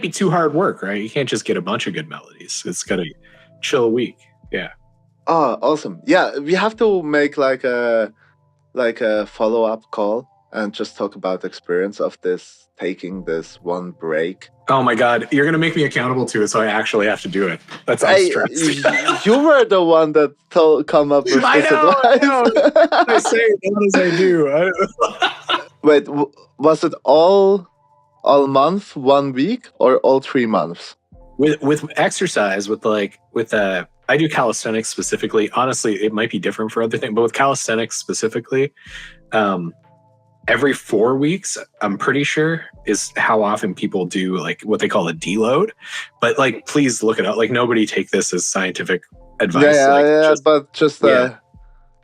be too hard work, right? You can't just get a bunch of good melodies. It's gotta chill a week. Yeah. Oh, awesome. Yeah, we have to make like a follow-up call and just talk about the experience of taking this one break. Oh my God, you're gonna make me accountable to it, so I actually have to do it. That sounds stressed. You were the one that come up with this advice. I know. I say it as I do. Wait, was it all month, 1 week, or all 3 months? With exercise, I do calisthenics specifically. Honestly, it might be different for other things, but with calisthenics specifically, every 4 weeks, I'm pretty sure, is how often people do like what they call a deload. But like, please look it up. Like, nobody take this as scientific advice.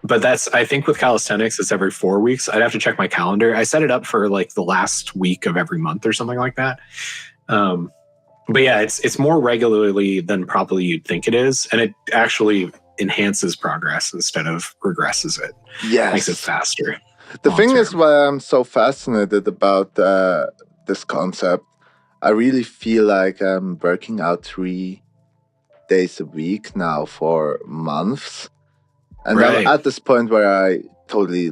But I think with calisthenics, it's every 4 weeks. I'd have to check my calendar. I set it up for like the last week of every month or something like that. But yeah, it's more regularly than probably you'd think it is. And it actually enhances progress instead of regresses it. Yes. Makes it faster. The thing is why I'm so fascinated about this concept. I really feel like I'm working out 3 days a week now for months. And I'm at this point where I totally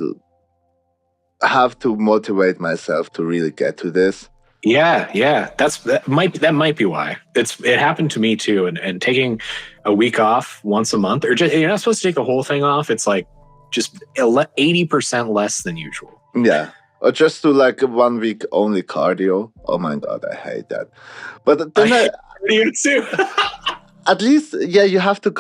have to motivate myself to really get to this. Yeah. That might be why. It happened to me too. And taking a week off once a month, or just, you're not supposed to take the whole thing off. It's like just 80% less than usual. Yeah. Or just do like a 1 week only cardio. Oh my God, I hate that. But then I hate too. At least, you have to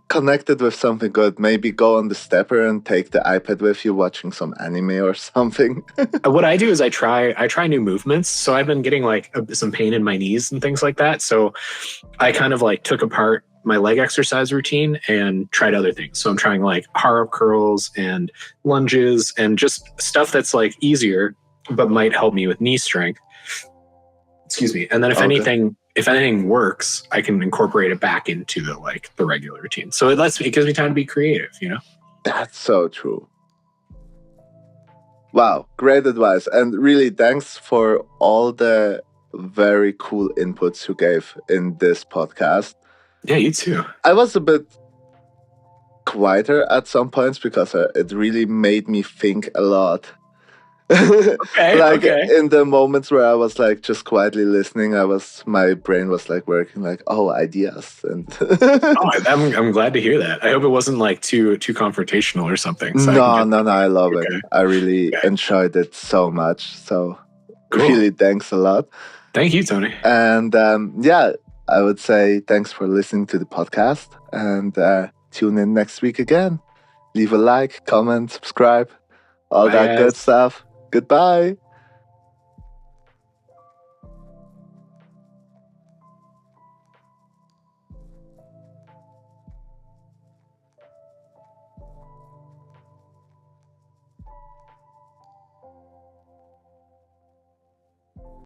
connect it with something good. Maybe go on the stepper and take the iPad with you, watching some anime or something. What I do is I try new movements. So I've been getting like some pain in my knees and things like that. So I kind of like took apart my leg exercise routine and tried other things. So I'm trying like hard curls and lunges and just stuff that's like easier, but might help me with knee strength. Excuse me. And then if anything works, I can incorporate it back into the regular routine. So it gives me time to be creative, you know? That's so true. Wow, great advice. And really thanks for all the very cool inputs you gave in this podcast. Yeah, you too. I was a bit quieter at some points because it really made me think a lot. In the moments where I was like just quietly listening, my brain was like working like, ideas. And I'm glad to hear that. I hope it wasn't like too confrontational or something. So no, I love it. I really enjoyed it so much. So really thanks a lot. Thank you, Tony. And I would say thanks for listening to the podcast and tune in next week again. Leave a like, comment, subscribe, all Bye, that good guys. stuff. Goodbye.